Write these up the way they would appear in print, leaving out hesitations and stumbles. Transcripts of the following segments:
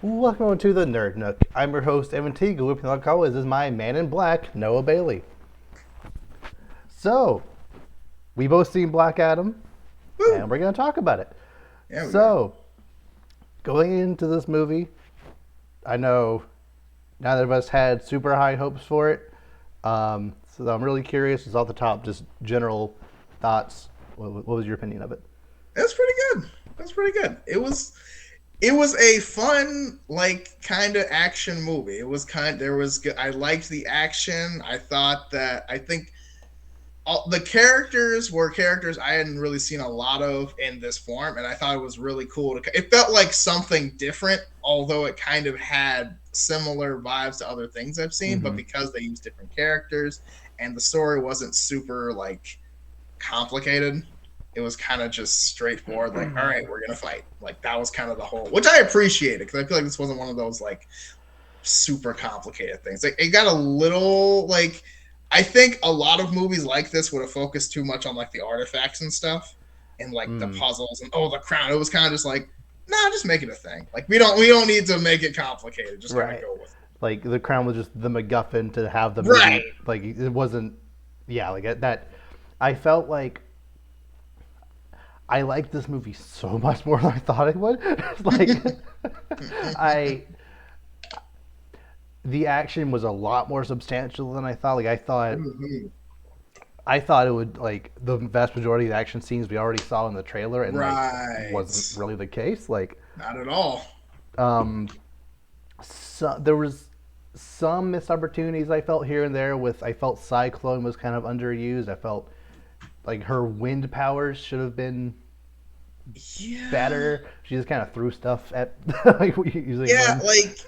Welcome to the Nerd Nook. I'm your host, Evan Teagle. With me, like always, is my man in black, Noah Bailey. So, we both seen Black Adam, and Woo! we're going to talk about it. Yeah, we are. So, going into this movie, I know neither of us had super high hopes for it. So I'm really curious, just off the top, just general thoughts. What was your opinion of it? That's pretty good. That's pretty good. It was a fun, like, kind of action movie. It was kind there was good. I liked the action. I think the characters were characters I hadn't really seen a lot of in this form, and I thought it was really cool. It felt like something different, although it kind of had similar vibes to other things I've seen, but Mm-hmm. because they used different characters and the story wasn't super like complicated. It was kind of just straightforward, like, all right, we're gonna fight. Like that was kind of the whole, which I appreciated because I feel like this wasn't one of those like super complicated things. Like it got a little like, I think a lot of movies like this would have focused too much on like the artifacts and stuff and like the Mm. puzzles and the crown. It was kind of just like, nah, just make it a thing. Like we don't need to make it complicated. Just kind of Right. go with Like, the crown was just the MacGuffin to have the it. Right. movie. Like, it wasn't. Yeah, like that. I felt like I liked this movie so much more than I thought I would. Like, I the action was a lot more substantial than I thought. Like, Mhm. I thought it would, like, the vast majority of the action scenes we already saw in the trailer, and like wasn't Right. really the case. Like, Not at all. um, there was some missed opportunities I felt here and there. I felt Cyclone was kind of underused. I felt like her wind powers should have been Yeah. better. She just kind of threw stuff at like using Yeah, wind. like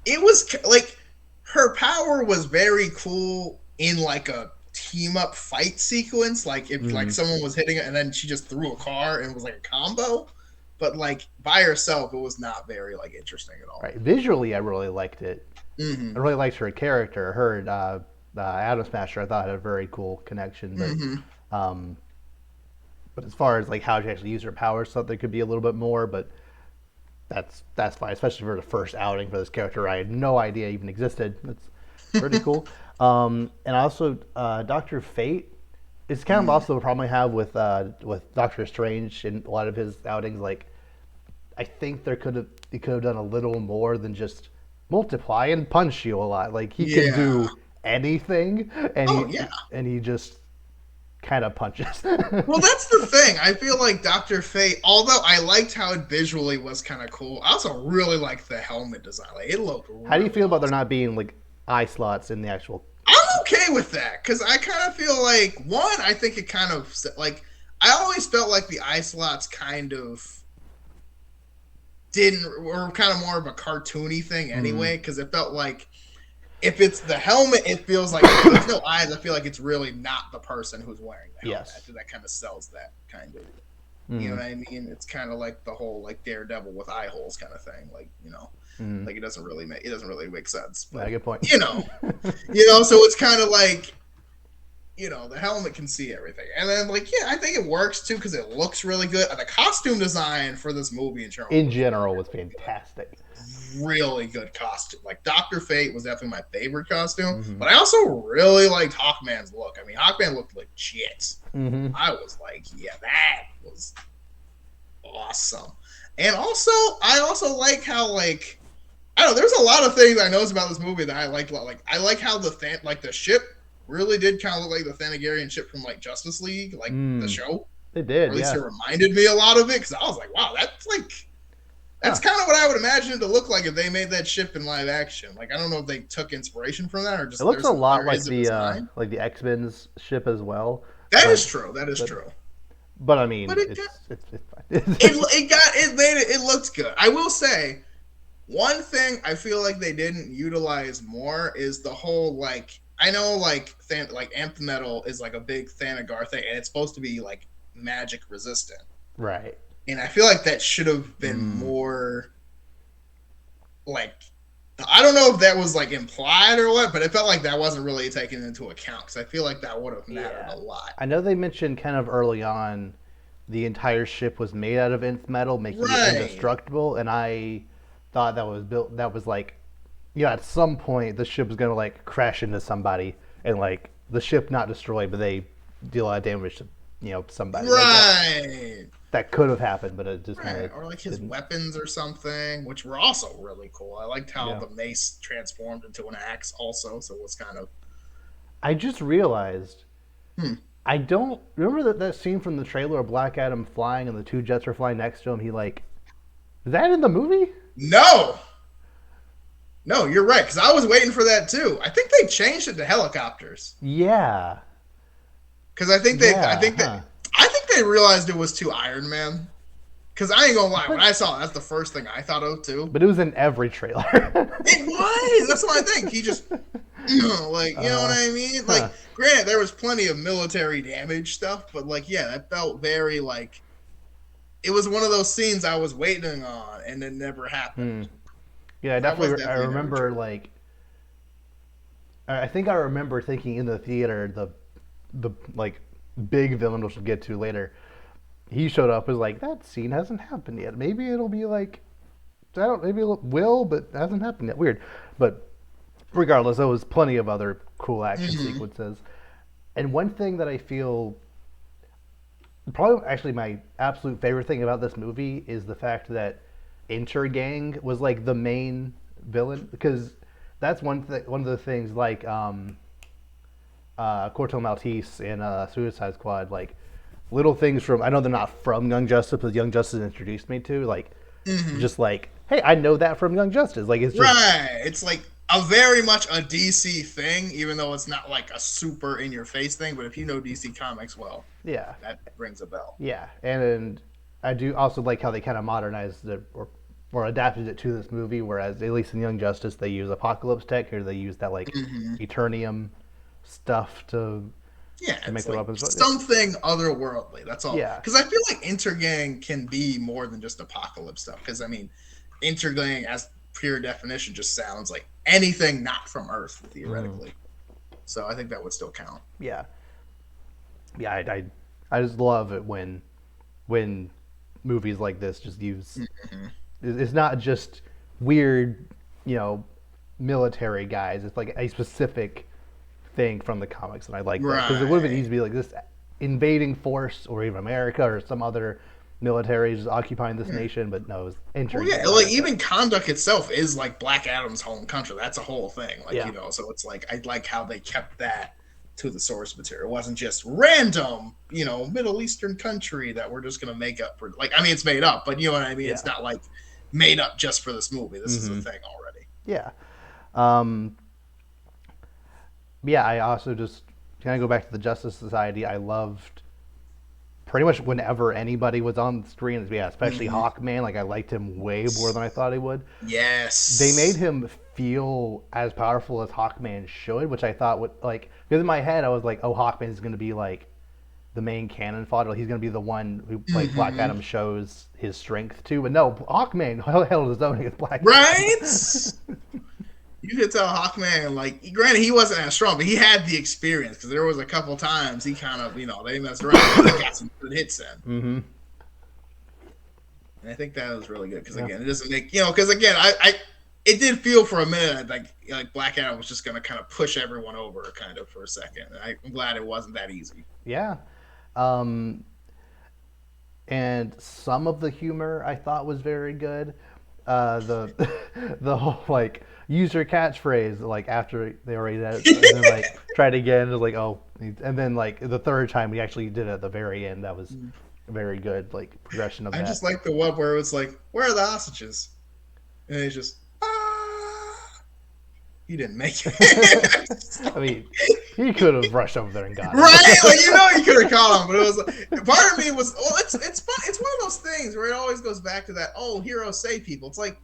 it was like her power was very cool in like a team up fight sequence. Like if like Mm, someone was hitting it and then she just threw a car and it was like a combo. But like by herself, it was not very like interesting at all. right. Visually, I really liked it. I Mm-hmm. really liked her character. Her and Adam Smasher, I thought had a very cool connection. Mm-hmm. Um, but as far as like how she actually used her powers, thought there could be a little bit more. But that's fine, especially for the first outing for this character. I had no idea even existed. That's pretty cool. And also, Doctor Fate is kind of Mm. also a problem I have with Doctor Strange in a lot of his outings. Like, I think he could have done a little more than just multiply and punch you a lot. Like, he can Yeah. do anything, Oh yeah. and he just kind of punches. Well, that's the thing. I feel like Doctor Fate, although I liked how it visually was kind of cool, I also really liked the helmet design. Like it looked How do you really feel about there awesome. not being like eye slots in the actual? I'm okay with that because I kind of feel like one. I think it kind of like I always felt like the eye slots kind of didn't were kind of more of a cartoony thing Mm, anyway because it felt like if it's the helmet, it feels like if there's no eyes. I feel like it's really not the person who's wearing the helmet. I yes. think that kind of sells that kind of. You know Mm, what I mean? It's kind of like the whole like Daredevil with eye holes kind of thing. Like mm. like it doesn't really make sense. Yeah, But good point. you know, so it's kind of like the helmet can see everything. And then, like, yeah, I think it works too because it looks really good. The costume design for this movie in general In was general, was really fantastic. good. Really good costume. Like, Dr. Fate was definitely my favorite costume, Mm-hmm. but I also really liked Hawkman's look. I mean, Hawkman looked legit. Mm-hmm. I was like, yeah, that was awesome. And also, I also like how, like, I don't know. There's a lot of things I noticed about this movie that I liked. Like I like how the ship really did kind of look like the Thanagarian ship from like Justice League, like the Mm. show, They or did, at least yeah. it reminded me a lot of it because I was like, wow, that's Huh. kind of what I would imagine it to look like if they made that ship in live action. Like I don't know if they took inspiration from that or It just looks a lot there is a design. like the X Men's ship as well, That but is true. That is but true. but I But mean, it's it fine. it got it made it looked good. I will say one thing I feel like they didn't utilize more is the whole like I know like Amphemetal is like a big Thanagar thing and it's supposed to be like magic resistant. Right. And I feel like that should have been Mm. more like I don't know if that was like implied or what, but it felt like that wasn't really taken into account because I feel like that would have mattered Yeah. a lot. I know they mentioned kind of early on the entire ship was made out of nth metal, making it Right. indestructible, and I thought that was built. That was like, at some point the ship was gonna like crash into somebody, and like the ship not destroyed, but they deal a lot of damage to somebody. Like Right. that could have happened, but it just kind Right. of Or like his didn't. weapons or something, which were also really cool. I liked how Yeah. the mace transformed into an axe also, so it was kind of I just realized hmm. I don't remember that scene from the trailer of Black Adam flying and the two jets are flying next to him. He like is that in the movie? No. No, you're right, because I was waiting for that too. I think they changed it to helicopters. Yeah. Because I think they Yeah. Huh. I think they realized it was too Iron Man. Because I ain't gonna lie, when But I saw it, that's the first thing I thought of too. but it was in every trailer. It was. That's what I think. He just like you know what uh. I mean. Huh. Like, granted, there was plenty of military damage stuff, but like, yeah, that felt very like it was one of those scenes I was waiting on, and it never Hmm. happened. Yeah. I That was definitely. I definitely in every remember trailer. like. I think I remember thinking in the theater the like big villain, which we'll get to later. He showed up was like that scene hasn't happened yet. Maybe it'll be like I don't. Maybe it will, but it hasn't happened yet. Weird, but regardless, there was plenty of other cool action Mm-hmm. sequences. And one thing that I feel probably actually my absolute favorite thing about this movie is the fact that Intergang was like the main villain because that's one of the things like Corto Maltese in Suicide Squad like little things from I know they're not from Young Justice but Young Justice introduced me to like Mm-hmm. just like hey I know that from Young Justice like it's just Right. It's like a very much a DC thing, even though it's not like a super in your face thing. But if you know DC Comics well, yeah. that rings a bell. Yeah, and I do also like how they kind of modernized it or adapted it to this movie. Whereas at least in Young Justice, they use Apocalypse tech, or they use that like Mm-hmm. Eternium stuff Yeah, to make it's the like weapons. something otherworldly. That's all. Yeah, Because I feel like Intergang can be more than just apocalypse stuff. Because I mean, Intergang, as pure definition, just sounds like anything not from Earth, mm, theoretically. So I think that would still count. yeah, yeah. I just love it when movies like this just use. Mm-hmm. It's not just weird, you know, military guys. It's like a specific thing from the comics, and I like that because it would have been Right. easy to be like this invading force or even America or some other military just occupying this Yeah. nation, but no, it was Well, entering yeah, gang. I like like that. even Conduct itself is like Black Adam's home country. That's a whole thing. Like, Yeah. so it's like I like how they kept that to the source material. It wasn't just random, Middle Eastern country that we're just gonna make up for. Like, I mean, it's made up, but you know what I mean. It's Yeah. not like made up just for this movie. This is a Mm-hmm. thing already. Yeah. Um, yeah. I also just can I go back to the Justice Society. I loved pretty much whenever anybody was on the screen. Yeah, especially Mm-hmm. Hawkman. Like I liked him way more than I thought he would. They made Yes. him feel as powerful as Hawkman should, which I thought would like because in my head I was like, oh, Hawkman is going to be like the main cannon fodder. He's going to be the one who like Black Mm-hmm. Adam shows his strength to. But no, Hawkman held his own against Black Right. Adam. You could tell Hawkman, like, granted, he wasn't as strong, but he had the experience because there was a couple times he kind of, they messed around and he got some good hits in. Mm-hmm. And I think that was really good because, Yeah. again, it doesn't make, because, again, it did feel for a minute like Black Adam was just going to kind of push everyone over kind of for a second. And I'm glad it wasn't that easy. Yeah. Um, and some of the humor I thought was very good. The the whole like use your catchphrase like after they already did it, and then like tried again. It was like oh, and then like the third time we actually did it at the very end. That was very good like progression of I that. just like the one where it was like, where are the hostages? And he's just, he didn't make it. I mean, he could have rushed over there and got Right, like him. you could have caught him, but it was part of me was well, it's fun. It's one of those things where it always goes back to that. Oh, heroes save people. It's like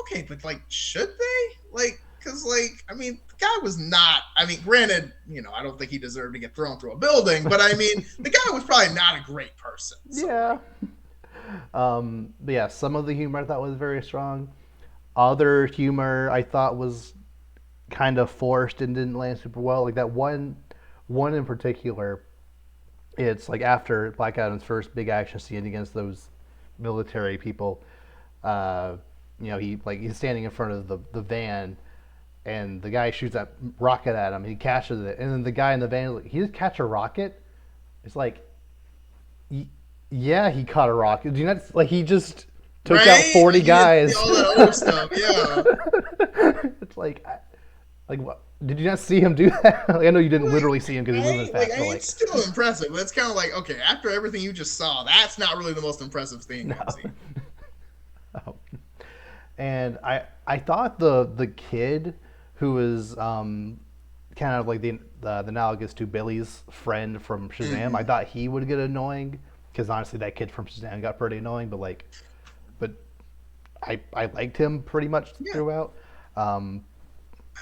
okay, but like, should they? Like, because like, I mean, the guy was not. I mean, granted, I don't think he deserved to get thrown through a building, but I mean, the guy was probably not a great person. So Yeah. like, But yeah, some of the humor I thought was very strong. Other humor I thought was kind of forced and didn't land super well. Like that one in particular, it's like after Black Adam's first big action scene against those military people, uh, he's standing in front of the van, and the guy shoots that rocket at him. He catches it, and then the guy in the van is like, he just catch a rocket. It's like, yeah, he caught a rocket. Do you not like he just took out Right? 40 Like you didn't see guys? all that other stuff. Yeah. It's like what? Did you not see him do that? Like, I know you didn't Like, literally see him because he's moving like fast, but it's like, still impressive, but it's kind of like, okay, after everything you just saw, that's not really the most impressive thing no. I've seen. Oh. And I thought the kid who was kind of like the analogous to Billy's friend from Shazam, I Mm-hmm. thought he would get annoying because honestly that kid from Shazam got pretty annoying, but I liked him pretty much Yeah, throughout. Um,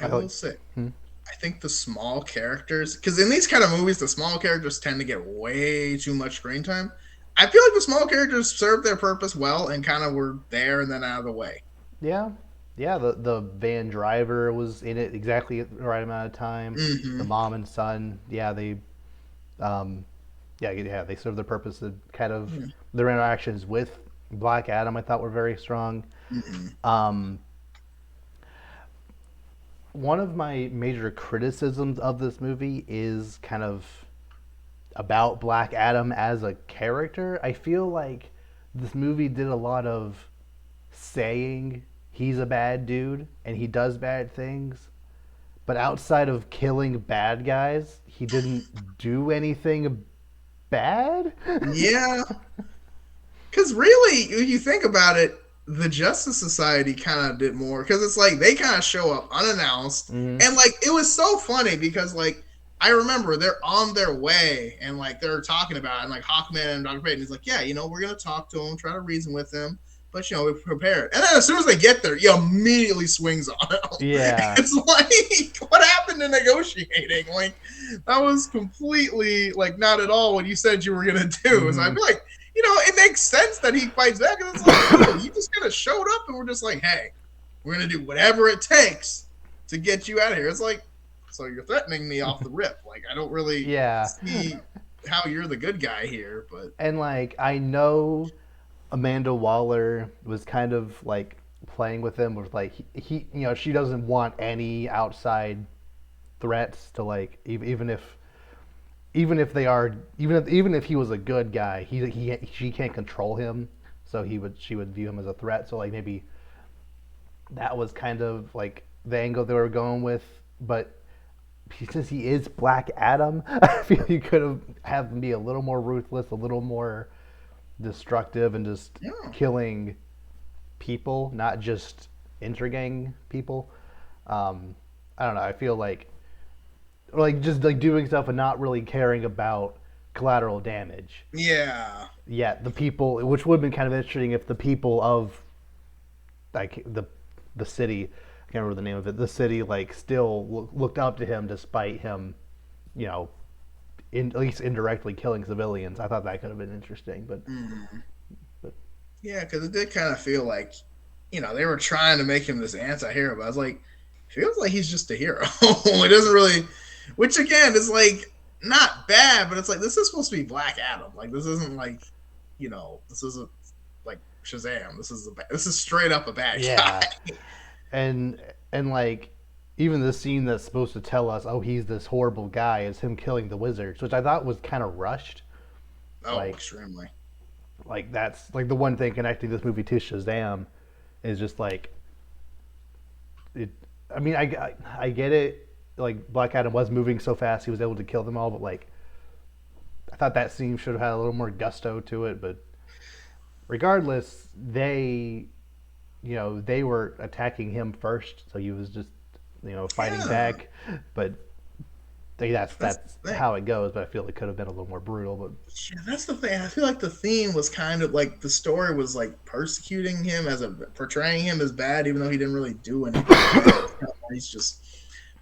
I I thought, will say, hmm? I think the small characters, because in these kind of movies, the small characters tend to get way too much screen time. I feel like the small characters served their purpose well and kind of were there and then out of the way. Yeah, yeah. The van driver was in it exactly at the right amount of time. The Mm-hmm. mom and son, yeah, um, yeah, they served their purpose. Of kind of Yeah. their interactions with Black Adam, I thought were very strong. Mm-hmm. Um, one of my major criticisms of this movie is kind of about Black Adam as a character. I feel like this movie did a lot of saying he's a bad dude and he does bad things, but outside of killing bad guys, he didn't do anything bad. Yeah, because really, if you think about it, the Justice Society kind of did more because it's like they kind of show up unannounced, Mm-hmm. and like it was so funny because like I remember they're on their way and like they're talking about it, and like Hawkman and Doctor Payton is like, yeah, we're gonna talk to him, try to reason with him, but we're prepared. And then as soon as they get there, he immediately swings on him. Yeah. It's like, what happened to negotiating? Like that was completely like not at all what you said you were gonna do. So I Mm-hmm. feel like it makes sense that he fights back. And it's like, cool, you just kind of showed up and we're just like, hey, we're going to do whatever it takes to get you out of here. It's like, so you're threatening me off the rip. Like, I don't really Yeah. see how you're the good guy here, but. And like I know Amanda Waller was kind of like playing with him with like she doesn't want any outside threats to like even if they are even if he was a good guy, she can't control him, so she would view him as a threat. So like maybe that was kind of like the angle they were going with, but since he is Black Adam, I feel you could have him be a little more ruthless, a little more destructive, and just Yeah. killing people, not just intergang people. I don't know. I feel like just like doing stuff and not really caring about collateral damage. Yeah. Yet the people, which would have been kind of interesting if the people of like the city, I can't remember the name of it, the city like still looked up to him despite him, you know, at least indirectly killing civilians. I thought that could have been interesting, Mm-hmm. but Yeah, because it did kind of feel like, they were trying to make him this anti hero, but I was like, feels like he's just a hero. It doesn't really, which again is like not bad, but it's like this is supposed to be Black Adam. Like this isn't like, this isn't like Shazam. This is straight up a bad yeah, guy. and and like even the scene that's supposed to tell us, oh, he's this horrible guy, is him killing the wizards, which I thought was kind of rushed. Oh, Like extremely. that's like the one thing connecting this movie to Shazam is just like it. I mean, I get it. Like Black Adam was moving so fast, he was able to kill them all, but like I thought that scene should have had a little more gusto to it. But regardless, they were attacking him first, so he was just fighting Yeah, back. But that's that's that's the thing. how it goes. But I feel it could have been a little more brutal. But Yeah, that's the thing. I feel like the theme was kind of like the story was like persecuting him portraying him as bad, even though he didn't really do anything bad. He's just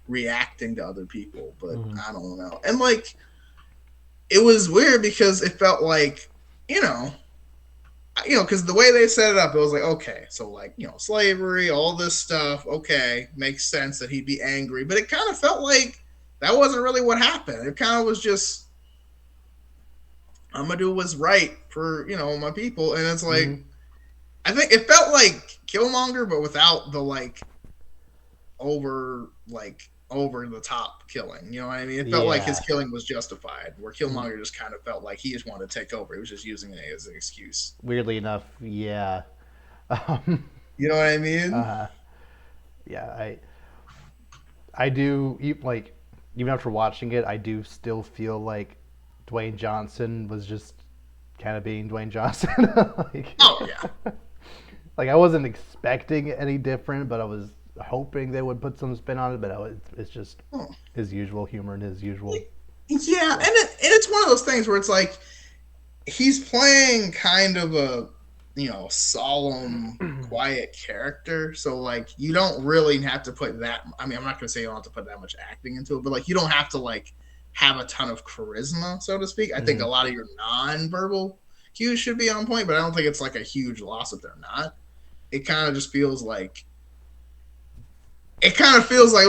reacting to other people, but mm-hmm. I don't know. And like it was weird because it felt like, you know, because the way they set it up, it was like, okay, so like, slavery, all this stuff, okay, makes sense that he'd be angry, but it kind of felt like that wasn't really what happened. It kind of was just, I'm gonna do what's right for my people, and it's Mm-hmm. like I think it felt like Killmonger, but without the over the top killing. You know what I mean? It felt like his Yeah. killing was justified, where Killmonger just kind of felt like he just wanted to take over. He was just using it as an excuse. Weirdly enough, yeah. Um, You know what I mean? uh, yeah, I do like even after watching it, I do still feel like Dwayne Johnson was just kind of being Dwayne Johnson. like, Oh yeah. like I wasn't expecting any different, but I was hoping they would put some spin on it. But it's just Oh. his usual humor and his usual Yeah, stuff. and it's one of those things where it's like he's playing kind of a solemn, quiet character. So like you don't really have to put that. I mean, I'm not gonna say you don't have to put that much acting into it, but like you don't have to like have a ton of charisma, so to speak. I think Mm-hmm. a lot of your non-verbal cues should be on point, but I don't think it's like a huge loss if they're not. It kind of just feels like it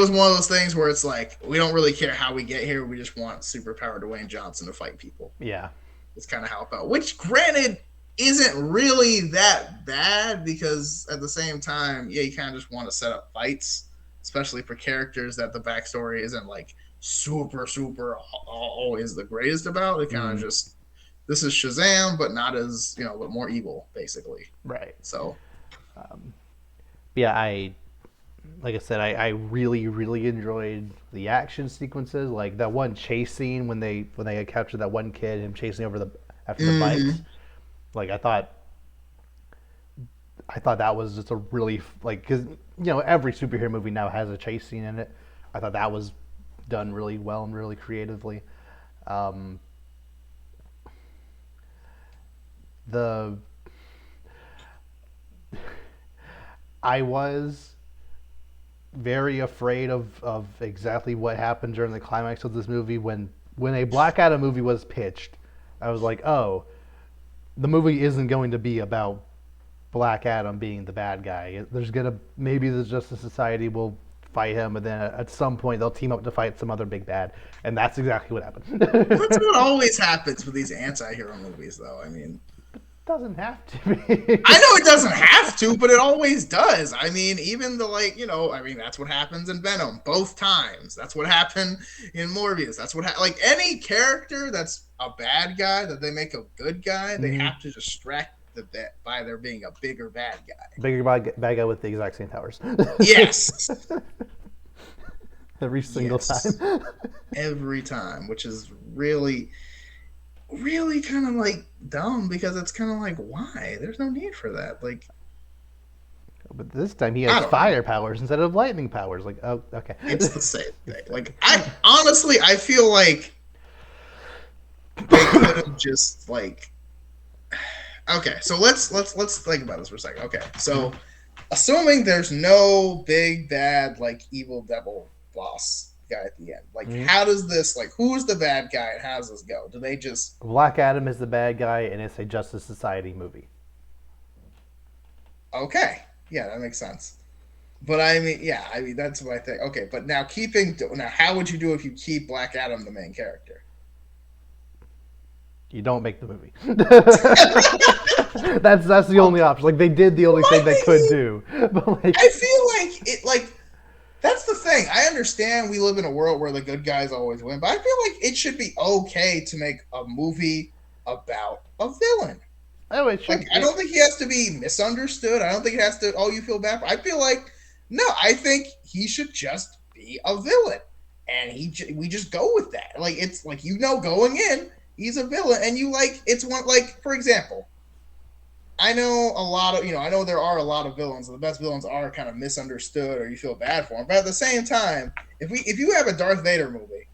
was one of those things where it's like we don't really care how we get here. We just want superpower Dwayne Johnson to fight people. Yeah. It's kind of how it felt. Which, granted, isn't really that bad because at the same time, yeah, you kind of just want to set up fights, especially for characters that the backstory isn't like super always the greatest about. It kind of Mm-hmm. just this is Shazam, but not as but more evil, basically. Right. So Yeah, I like I said, I really really enjoyed the action sequences, like that one chase scene when they had captured that one kid, him chasing over the after the bikes. mm-hmm. Like I thought that was just a really like because every superhero movie now has a chase scene in it. I thought that was done really well and really creatively. Um, the I was very afraid of exactly what happened during the climax of this movie when a Black Adam movie was pitched. I was like, oh, the movie isn't going to be about Black Adam being the bad guy. There's gonna maybe the Justice Society will fight him, and then at some point they'll team up to fight some other big bad, and that's exactly what That's happened. what always happens with these anti-hero movies, though. I mean, Doesn't have to be. I know it doesn't have to, but it always does. I mean, even the I mean, that's what happens in Venom both times. That's what happened in Morbius. That's what like any character that's a bad guy that they make a good guy, they Mm-hmm. have to distract the bit by there being a bigger bad guy. Bigger bad guy with the exact same powers. Yes. Every single time. Yes. Every time, which is really kind of like dumb because it's kind of like why? There's no need for that. Like But this time he has I don't know. fire powers instead of lightning powers. Like, oh, okay. It's the same thing. Like I honestly, I feel like they could have just like. Okay, so let's think about this for a second. Okay, so assuming there's no big bad like evil devil boss guy at the end, like Mhm. how does this like who's the bad guy and how does this go? Do they just Black Adam is the bad guy, and it's a Justice Society movie. okay? Yeah, that makes sense. But I mean, yeah, I mean that's what I think. Okay, but now how would you do if you keep Black Adam the main character? You don't make the movie. That's the only option. Like they did the only My thing they thing could is, do. But like, I feel like it like that's the thing. I understand we live in a world where the good guys always win, but I feel like it should be okay to make a movie about a villain. oh, it Like should. I don't think he has to be misunderstood. I don't think it has to. Oh, you feel bad. I feel like no. I think he should just be a villain, and we just go with that. Like it's like going in, he's a villain, and you like it's one like for example. I know a lot of I know there are a lot of villains. And the best villains are kind of misunderstood, or you feel bad for them. But at the same time, if you have a Darth Vader movie,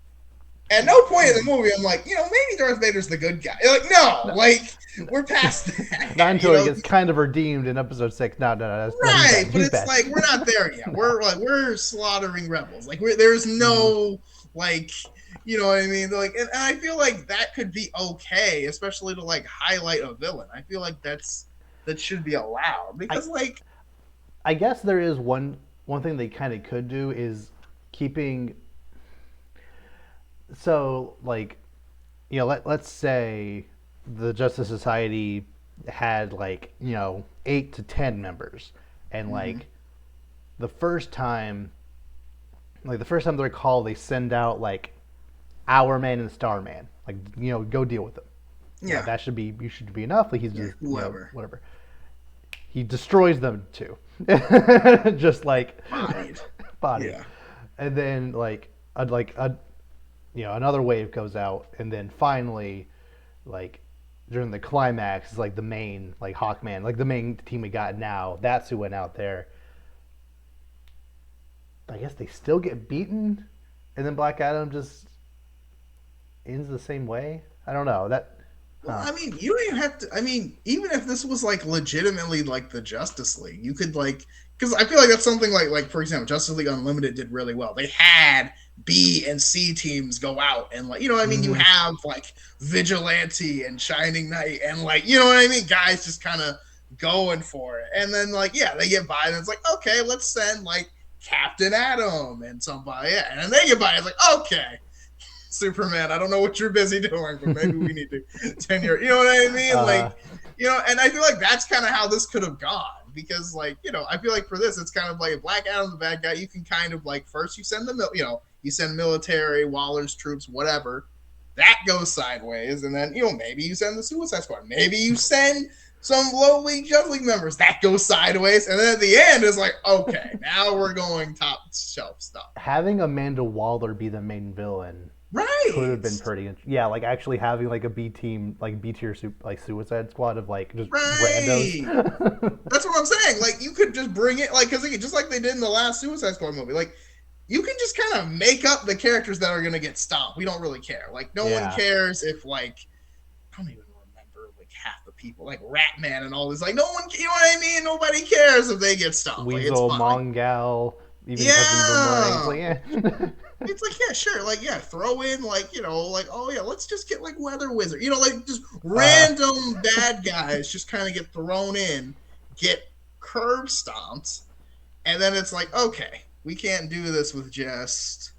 at no point in the movie I'm like maybe Darth Vader's the good guy. Like no, No, like no. we're past Not that. until he gets kind of redeemed in episode 6. No, no, no, no, he's Right, bad. but He's it's bad. like we're not there yet. We're slaughtering rebels. Like there's Mhm. no like you know what I mean. And I feel like that could be okay, especially to like highlight a villain. I feel like that should be allowed I because like I guess there is one thing they kind of could do is keeping so like let's say the Justice Society had like 8 to 10 members, and Mm-hmm. the first time, the first time they're called, they send out like Our Man and Starman, like go deal with them. Yeah. That should be you should be enough. Like he's Yeah. just Whoever. whatever. He destroys them too, just like Bodied. bodied, Yeah. and then a another wave goes out, and then finally like during the climax is like the main like Hawkman, like the main team we got now. That's who went out there. I guess they still get beaten, and then Black Adam just ends the same way. I don't know that. Well, Huh. I mean, you don't even have to. I mean, even if this was like legitimately like the Justice League, you could like because I feel like that's something like for example, Justice League Unlimited did really well. They had B and C teams go out and like what I mean. You Mm-hmm. have like Vigilante and Shining Knight and like what I mean. Guys just kind of going for it, and then like yeah, they get by and it's like okay, let's send like Captain Atom and somebody, yeah, and then they get by. It's like okay, Superman, I don't know what you're busy doing, but maybe we need to tenure. You know what I mean? Uh, And I feel like that's kind of how this could have gone because, like, I feel like for this, it's kind of like Black Adam's the bad guy. You can kind of like first you send you send military, Waller's troops, whatever. That goes sideways, and then maybe you send the Suicide Squad. Maybe you send some lowly Justice League members. That goes sideways, and then at the end, it's like, okay, now we're going top shelf stuff. Having Amanda Waller be the main villain could have Right. been pretty. Yeah, like actually having like a B team, like B tier, like Suicide Squad of like just randos. Right. That's what I'm saying. Like you could just bring it, like, because just like they did in the last Suicide Squad movie, like you can just kind of make up the characters that are gonna get stomped. We don't really care. Like no one Yeah. cares if like I don't even remember like half the people, like Ratman and all this. Like no one, what I mean? Nobody cares if they get stomped. Like it's Weasel, fine. Mongal, even Captain Boomerang. It's Yeah. like, yeah. It's like, yeah, sure. Like, yeah, throw in, like, like, oh, yeah, let's just get, like, Weather Wizard. Like, just uh, random bad guys just kind of get thrown in, get curb stomped, and then it's like, okay, we can't do this with just,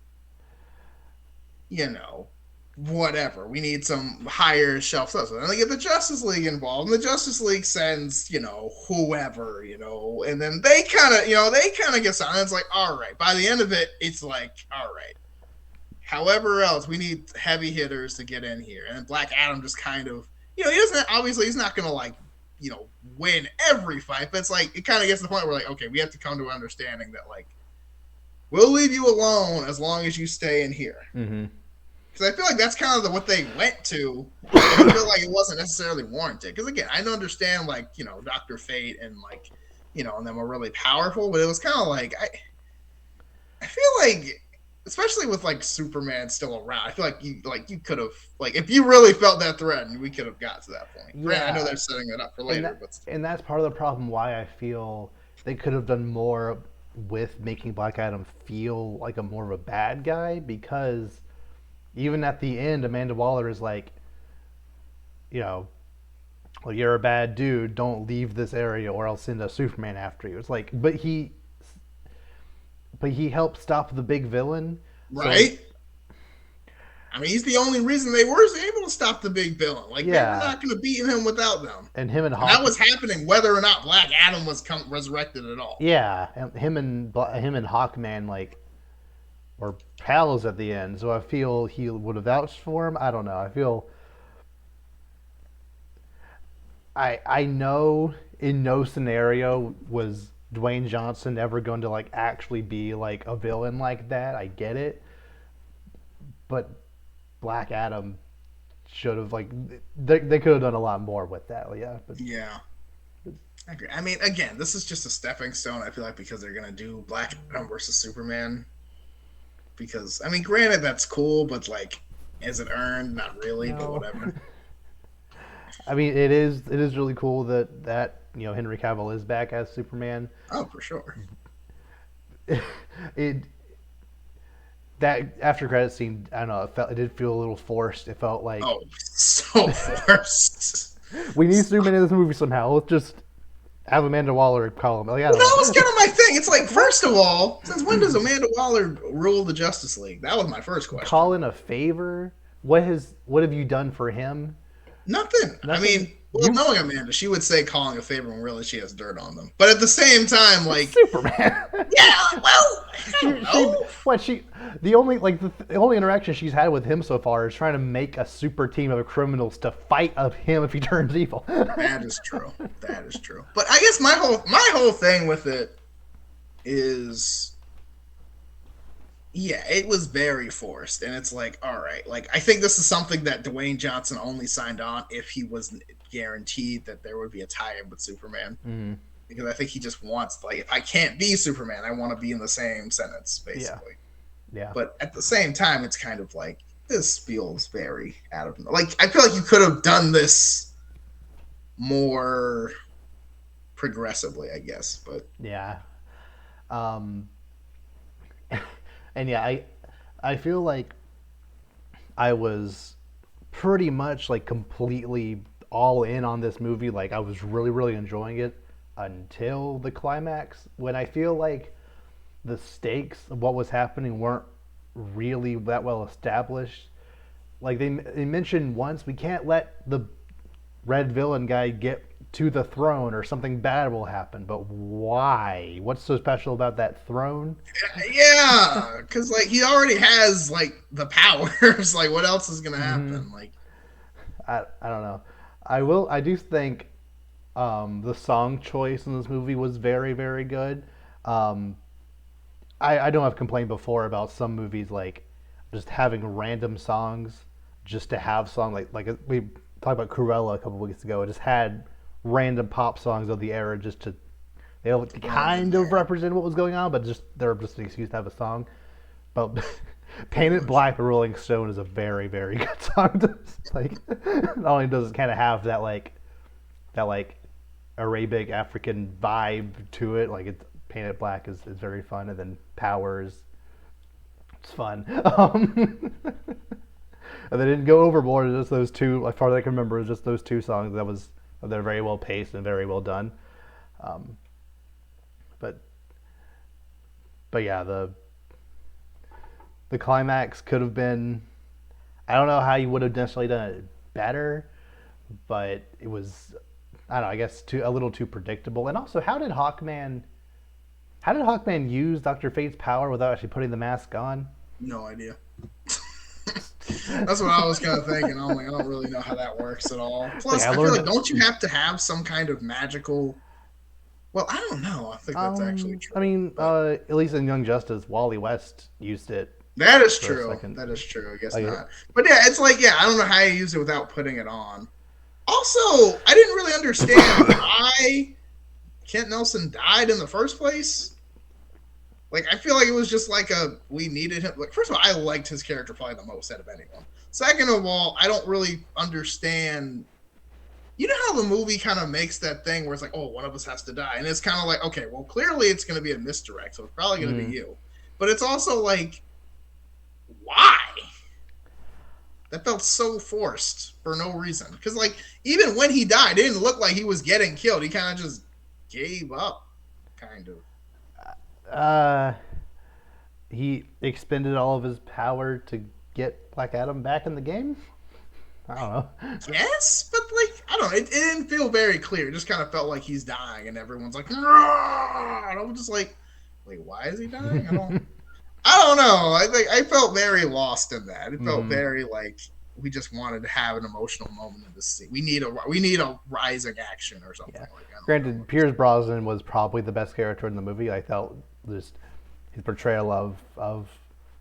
you know, whatever. We need some higher shelf stuff. So then they get the Justice League involved, and the Justice League sends, whoever, and then they kind of, get something. It's like, all right. By the end of it, it's like, all right. However else, we need heavy hitters to get in here. And Black Adam just kind of, he doesn't, obviously, he's not going to, like, win every fight, but it's like, it kind of gets to the point where, like, okay, we have to come to an understanding that, like, we'll leave you alone as long as you stay in here. mm-hmm. Because I feel like that's kind of what they went to, but I feel like it wasn't necessarily warranted. Because, again, I understand, like, Dr. Fate and, like, and them were really powerful, but it was kind of like, I feel like, especially with like Superman still around, I feel like you could have, like, if you really felt that threat, we could have got to that point. Granted, I know Yeah, they're setting it up for later, but still. and that's part of the problem why I feel they could have done more with making Black Adam feel like a more of a bad guy, because even at the end, Amanda Waller is like, you know, well, you're a bad dude. Don't leave this area, or I'll send a Superman after you. It's like, but he helped stop the big villain. So like, Right? I mean, he's the only reason they were able to stop the big villain. Like, they were yeah, not going to beat him without them. and him and And that Hawk, was happening whether or not Black Adam was resurrected at all. yeah, and him and Hawkman like were pals at the end. So I feel he would have vouched for him. I don't know. I know in no scenario was Dwayne Johnson ever going to like actually be like a villain like that. I get it, but Black Adam should have like they could have done a lot more with that. Yeah, but Yeah. I agree. I mean, again, this is just a stepping stone, I feel like, because they're going to do Black Adam versus Superman. Because, I mean, granted, that's cool, but, like, is it earned? Not really, but no. whatever. I mean, it is really cool that Henry Cavill is back as Superman. Oh, for sure. it that after credit scene, I don't know, it did feel a little forced. It felt like Oh, so forced. we need Superman in this movie somehow. Let's just have Amanda Waller call him. Like, I Well, don't that was know. kind of my thing. It's like, first of all, since when does Amanda Waller rule the Justice League? That was my first question. Call in a favor. What have you done for him? Nothing. I Nothing. mean, Well, knowing Amanda, she would say calling a favor when really she has dirt on them. But at the same time, It's like, Superman. yeah, well, I don't she know. what she the only like the only interaction she's had with him so far is trying to make a super team of criminals to fight of him if he turns evil. That is true. That is true. But I guess my whole thing with it is, yeah, it was very forced, and it's like, all right, like I think this is something that Dwayne Johnson only signed on if he was guaranteed that there would be a tie-in with Superman, Mm, because I think he just wants, like, if I can't be Superman, I want to be in the same sentence, yeah, basically. yeah, But at the same time, it's kind of like, this feels very out of, like, I feel like you could have done this more progressively, I guess. But yeah. Um, and yeah, I feel like I was pretty much like completely all in on this movie. Like I was really enjoying it until the climax when I feel like the stakes of what was happening weren't really that well established. Like they mentioned once, we can't let the red villain guy get to the throne or something bad will happen. But why? What's so special about that throne? yeah, because like he already has like the powers. Like, what else is gonna Mm-hmm. happen? Like, I don't know. I do think the song choice in this movie was very good. Um, I don't have complained before about some movies like just having random songs just to have song like we talked about Cruella a couple weeks ago. It just had random pop songs of the era just to they thrown in kind of there. represent what was going on, but just they're just an excuse to have a song. But Pretty Painted much. Black by Rolling Stone is a very good song. Like not only does it kind of have that like Arabic African vibe to it, like it's Painted Black is very fun, and then Powers, it's fun. And they didn't go overboard. It's just those two, as far as I can remember, it's just those two songs they're very well paced and very well done. Um, but but yeah, the climax could have been. I don't know how you would have necessarily done it better, but it was. I don't know. I guess a little too predictable. And also, how did Hawkman? How did Hawkman use Doctor Fate's power without actually putting the mask on? No idea. That's what I was kind of thinking. I'm like, I don't really know how that works at all. Like Plus, I I feel like, learned. don't you have to have some kind of magical? Well, I don't know. I think that's actually I true, mean, but at least in Young Justice, Wally West used it that is for a true. second. That is true. I guess Like, not. But yeah, it's like, yeah, I don't know how you use it without putting it on. Also, I didn't really understand why Kent Nelson died in the first place. Like, I feel like it was just like we needed him. Like, first of all, I liked his character probably the most out of anyone. Second of all, I don't really understand. You know how the movie kind of makes that thing where it's like, oh, one of us has to die, and it's kind of like, okay, well, clearly it's going to be a misdirect, so it's probably going to be mm, you. But it's also like, why? That felt so forced for no reason. Because like, even when he died, it didn't look like he was getting killed. He kind of just gave up, kind of. uh, he expended all of his power to get Black Adam back in the game. I don't know. Yes, but like, I don't know. It didn't feel very clear. It just kind of felt like he's dying, and everyone's like, "Rah!" And I'm just like, wait, why is he dying? I don't know. I think I felt very lost in that. It felt Mm-hmm. very like we just wanted to have an emotional moment in this scene. We need a rising action or something. Yeah. Like, I don't know. Granted, Pierce Brosnan was probably the best character in the movie. I felt just his portrayal of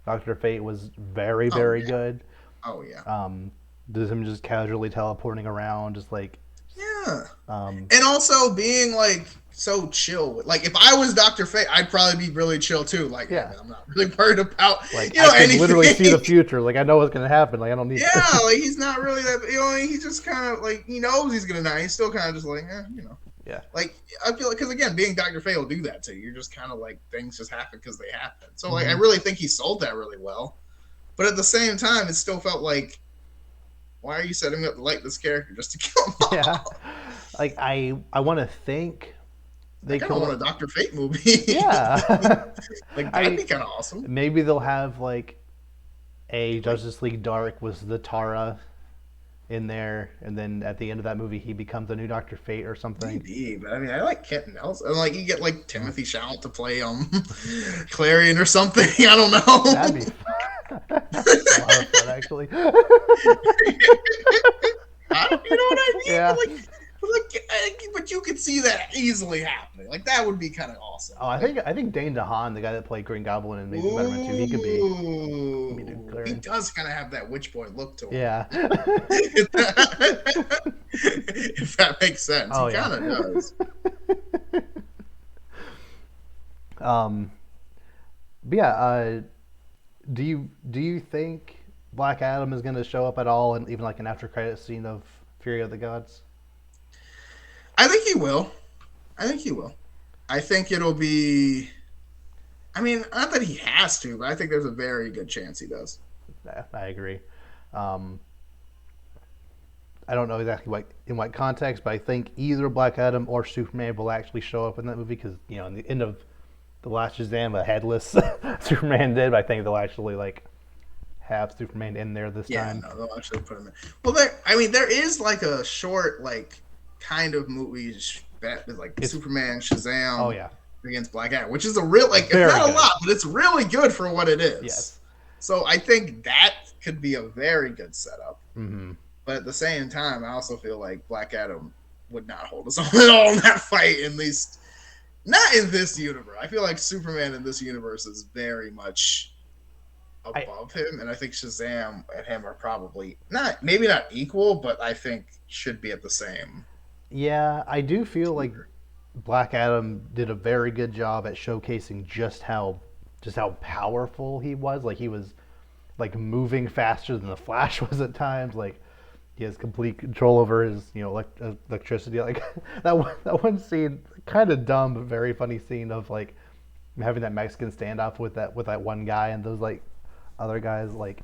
Doctor Fate was Oh very yeah. good. Oh yeah. Just him just casually teleporting around, just like Yeah. um, And also being like so chill. Like, if I was Doctor Fate, I'd probably be really chill too. Like, hey yeah, man, I'm not really worried about like I could literally see the anything. future. Like I know what's gonna happen. Like I don't need. Yeah, like he's not really that. He's just kind of like, he knows he's gonna die. He's still kind of just like, Yeah. Like, I feel like, because again, being Doctor Fate will do that to you. You're just kind of like, things just happen because they happen. So like, I Mm-hmm. really think he sold that really well. But at the same time, it still felt like, why are you setting up to like this character just to kill him Yeah. off? Like I want to think I they kind of could. want a Doctor Fate movie. Yeah. Like, that'd I be kind of awesome. maybe they'll have like a Like, Justice League Dark was the Tara in there, and then at the end of that movie, he becomes a new Doctor Fate or something. Maybe, but I mean, I like Kent Nelson. And like, you get like Mm. Timothy Chalamet to play Clarion or something. I don't That'd be know. a lot of fun, actually. You know what I mean? Yeah. But you could see that easily happening. Like that would be kind of awesome. Oh, Like, I think Dane DeHaan, the guy that played Green Goblin in Amazing Spider-Man 2, he could be the ooh, he Clarion. does kind of have that witch boy look to him. Yeah. If that makes sense, he Oh yeah. kind of does. um, but yeah, do you think Black Adam is going to show up at all, and even like an after credit scene of Fury of the Gods? I think he will. I think he will. I think it'll be. I mean, not that he has to, but I think there's a very good chance he does. Yeah, I agree. Um, I don't know exactly what in what context, but I think either Black Adam or Superman will actually show up in that movie because in the end of the last Shazam, a headless Superman did. But I think they'll actually like have Superman in there this Yeah, time. no, they'll actually put him in. Well, I mean, there is like a short, like, kind of movie that is like It's Superman, oh Shazam yeah, against Black Adam, which is a real, like, it's very not a good. lot, but it's really good for what it is. Yes. So I think that could be a very good setup. Mm-hmm. But at the same time, I also feel like Black Adam would not hold his own at all in that fight, at least not in this universe. I feel like Superman in this universe is very much I above him, and I think Shazam and him are probably not, maybe not equal, but I think should be at the same yeah, I do feel like tier. Black Adam did a very good job at showcasing just how powerful he was. Like he was like moving faster than the Flash was at times. Like he has complete control over his electricity. Like that one scene, kind of dumb but very funny scene of like having that Mexican standoff with that one guy and those like other guys. Like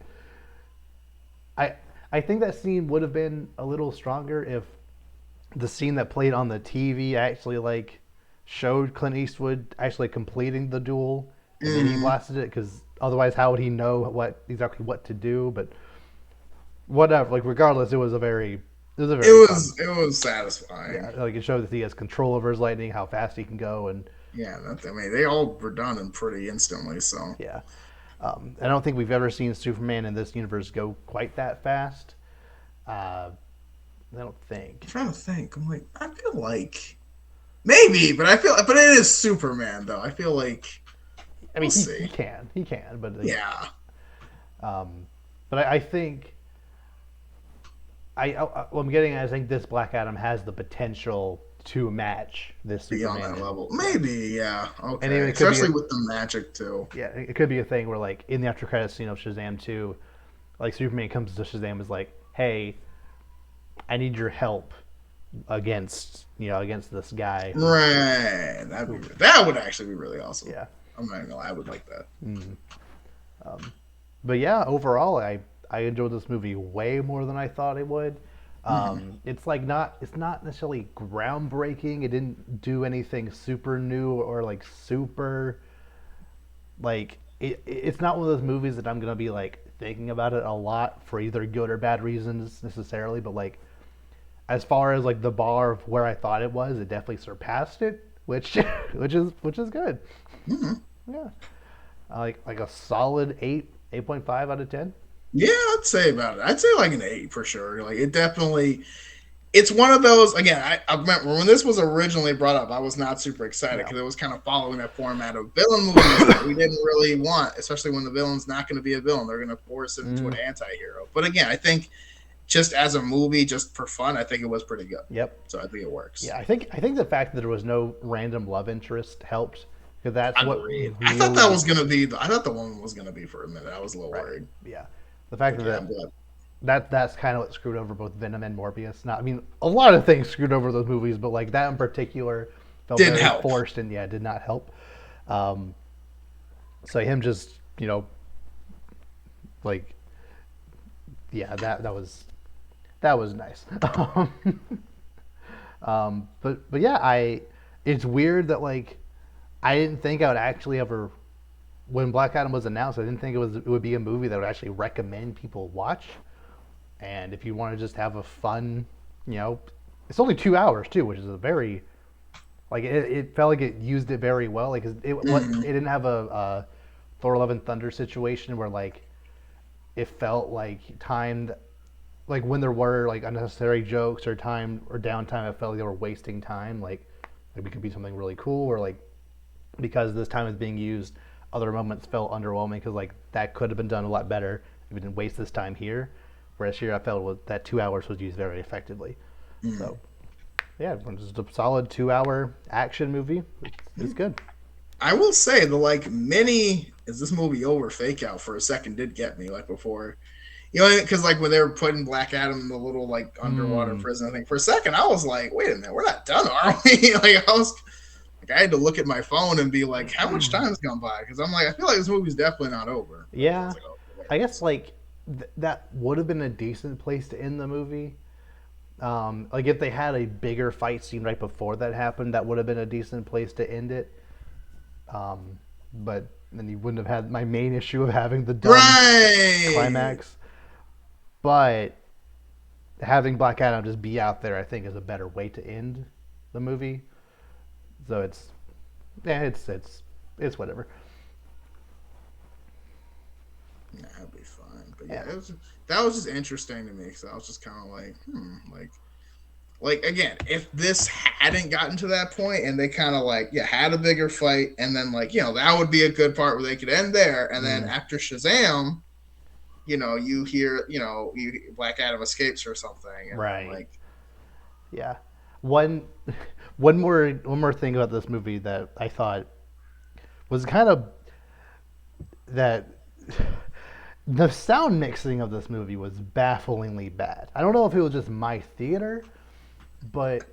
I I think that scene would have been a little stronger if the scene that played on the TV actually like showed Clint Eastwood actually completing the duel and then he Mm-hmm. blasted it because otherwise how would he know what to do? But whatever, like regardless, it was a very fun. It was satisfying. Yeah, like it shows that he has control over his lightning, how fast he can go, and Yeah, I mean, they all were done in pretty instantly. So yeah. I don't think we've ever seen Superman in this universe go quite that fast. I don't think. I'm trying to think. I'm like, I feel like maybe, but but it is Superman though. I feel like I we'll mean, see. he can, but Yeah, I think what I'm getting at, I think this Black Adam has the potential to match this beyond Superman. that level, Yeah, maybe. Yeah, and okay. even it could be Especially with the magic too. yeah, it could be a thing where like in the after credits scene of Shazam 2, like Superman comes to Shazam is like, hey, I need your help against this guy Right. who That would actually be really awesome. yeah. I'm not gonna lie, I would like that. But yeah, overall, I enjoyed this movie way more than I thought it would. Mm-hmm. It's not necessarily groundbreaking. It didn't do anything super new or like super like it's not one of those movies that I'm gonna be like thinking about it a lot for either good or bad reasons necessarily. But like as far as like the bar of where I thought it was, it definitely surpassed it, which which is good. Mm-hmm. Yeah, like a solid 8.5 out of 10. Yeah, I'd say about it. I'd say like an 8 for sure. Like it definitely. It's one of those. Again, I remember when this was originally brought up, I was not super excited No. because it was kind of following that format of villain movies that we didn't really want, especially when the villain's not going to be a villain. They're going to force him into an Mm, anti-hero. But again, I think just as a movie, just for fun, I think it was pretty good. yep. So I think it works. Yeah, I think the fact that there was no random love interest helped because that's what Agreed. I thought that really was gonna be. I thought the woman was gonna be for a minute. I was a little right. worried. Yeah, the fact But yeah, I'm that glad. that's kind of what screwed over both Venom and Morbius. Not, I mean, a lot of things screwed over those movies, but like that in particular felt Didn't very help. forced and yeah, did not help. Um, so him just like yeah, that was nice. But yeah, it's weird that like I didn't think I would actually ever when Black Adam was announced, I didn't think it would be a movie that I would actually recommend people watch. And if you want to just have a fun, you know, it's only 2 hours too, which is a very like it felt like it used it very well. Like it Hmm. didn't have a Thor: Love and Thunder situation where like it felt like timed like when there were like unnecessary jokes or time or downtime, it felt like they were wasting time. Like maybe it could be something really cool, or like because this time is being used, other moments felt underwhelming because like that could have been done a lot better if we didn't waste this time here. Whereas here, I felt that 2 hours was used very effectively. So yeah, just a solid 2 hour action movie. It's good. I will say the like mini is this movie over fake out for a second did get me like before. You know, because like when they were putting Black Adam in the little like underwater Hmm. prison, I think for a second I was like, wait a minute, we're not done, are we? Like I was like, I had to look at my phone and be like, how much time's gone by? Because I'm like, I feel like this movie's definitely not over. But then I was Yeah, like, oh wait, I guess it's not. like that would have been a decent place to end the movie. Like if they had a bigger fight scene right before that happened, that would have been a decent place to end it. But then you wouldn't have had my main issue of having the dumb Right. climax. But having Black Adam just be out there, I think, is a better way to end the movie. So it's whatever. Nah, it'll be fine. But Yeah. yeah, it was that was just interesting to me because I was just kind of like, like again, if this hadn't gotten to that point and they kind of like yeah had a bigger fight and then like that would be a good part where they could end there and then Mm, after Shazam, you hear Black Adam escapes or something and then right. like Yeah. One one more thing about this movie that I thought was kind of that the sound mixing of this movie was bafflingly bad. I don't know if it was just my theater, but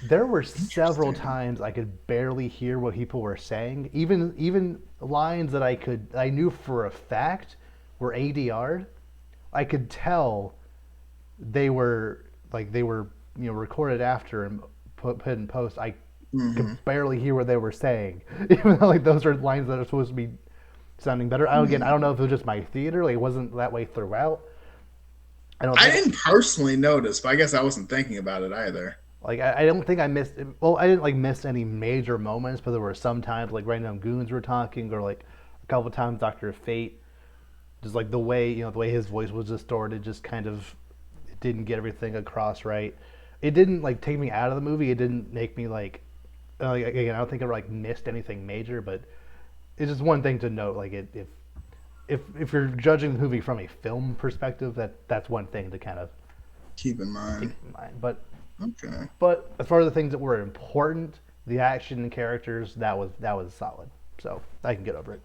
there were several interesting. times I could barely hear what people were saying. Even lines that I knew for a fact were ADR'd. I could tell they were recorded after and put in post. I could Mm-hmm. barely hear what they were saying, even though like those are lines that are supposed to be sounding better. I don't know if it was just my theater, like it wasn't that way throughout. I don't I think didn't personally notice, but I guess I wasn't thinking about it either. I don't think I missed. Well, I didn't like miss any major moments, but there were some times like random goons were talking, or like a couple times Doctor Fate, just like the way his voice was distorted, just kind of it didn't get everything across right. It didn't like take me out of the movie. It didn't make me like again. I don't think I like missed anything major, but it's just one thing to note. Like if you're judging the movie from a film perspective, that's one thing to kind of Keep in keep mind. in mind. But Okay. But as far as the things that were important, the action and characters, that was solid. So I can get over it.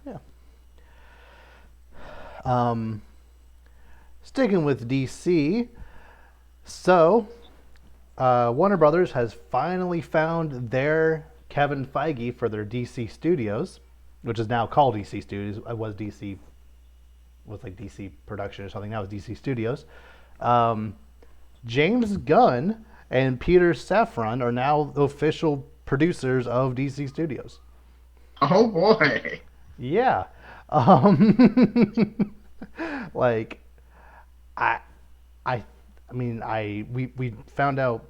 Yeah. Um, Sticking with DC, so Warner Brothers has finally found their Kevin Feige for their DC Studios, which is now called DC Studios. It was DC was like DC Production or something. Now it's DC Studios. Um, James Gunn and Peter Safran are now the official producers of DC Studios. Oh boy. Yeah. Um, like I I I mean we found out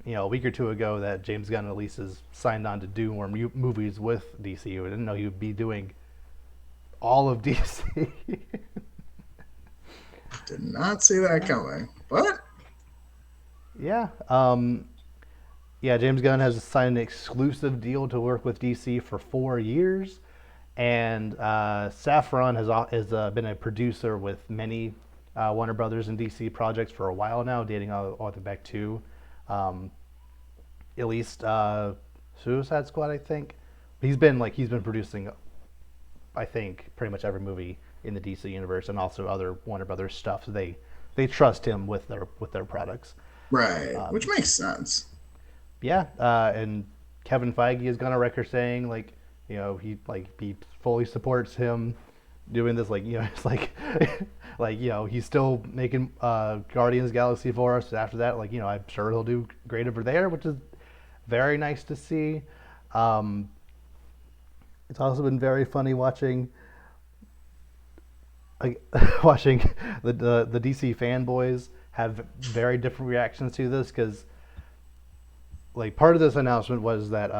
a week or two ago that James Gunn at least has signed on to do more movies with DC. I didn't know he would be doing all of DC. Did not see that Yeah. coming. But Yeah. Yeah, James Gunn has signed an exclusive deal to work with DC for 4 years, and Saffron has been a producer with many Warner Brothers and DC projects for a while now, dating all the way back to um, at least Suicide Squad, I think. He's been producing, I think, pretty much every movie in the DC universe, and also other Warner Brothers stuff. So they trust him with their products. right, which Um, makes sense. yeah, and Kevin Feige has gone on record saying he fully supports him doing this. It's he's still making Guardians Galaxy for us. After that, I'm sure he'll do great over there, which is very nice to see. Um, It's also been very funny watching like watching the DC fanboys have very different reactions to this because like part of this announcement was that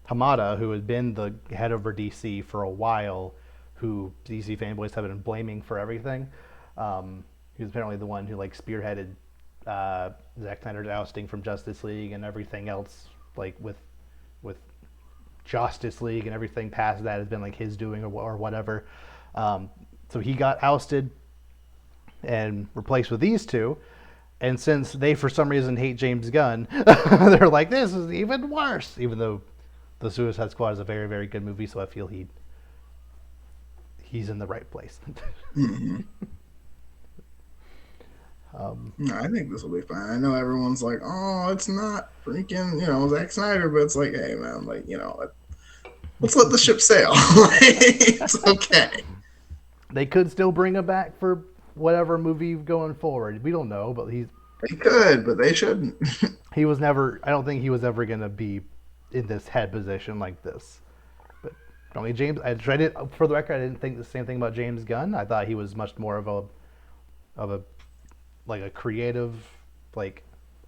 Hamada, who had been the head over DC for a while, who DC fanboys have been blaming for everything, he was apparently the one who like spearheaded Zack Snyder's ousting from Justice League and everything else, like with Justice League and everything past that has been like his doing or whatever. So he got ousted and replaced with these two. And since they, for some reason, hate James Gunn, they're like, this is even worse. Even though The Suicide Squad is a very, very good movie, so I feel he's in the right place. Mm-hmm. No, I think this will be fine. I know everyone's like, "Oh, it's not freaking, Zack Snyder," but it's like, hey, man, like, let's let the ship sail. It's okay. They could still bring him back for whatever movie going forward. We don't know, but They could, but they shouldn't. he was never. I don't think he was ever going to be in this head position like this. But only James. I tried it for the record. I didn't think the same thing about James Gunn. I thought he was much more of a like a creative, like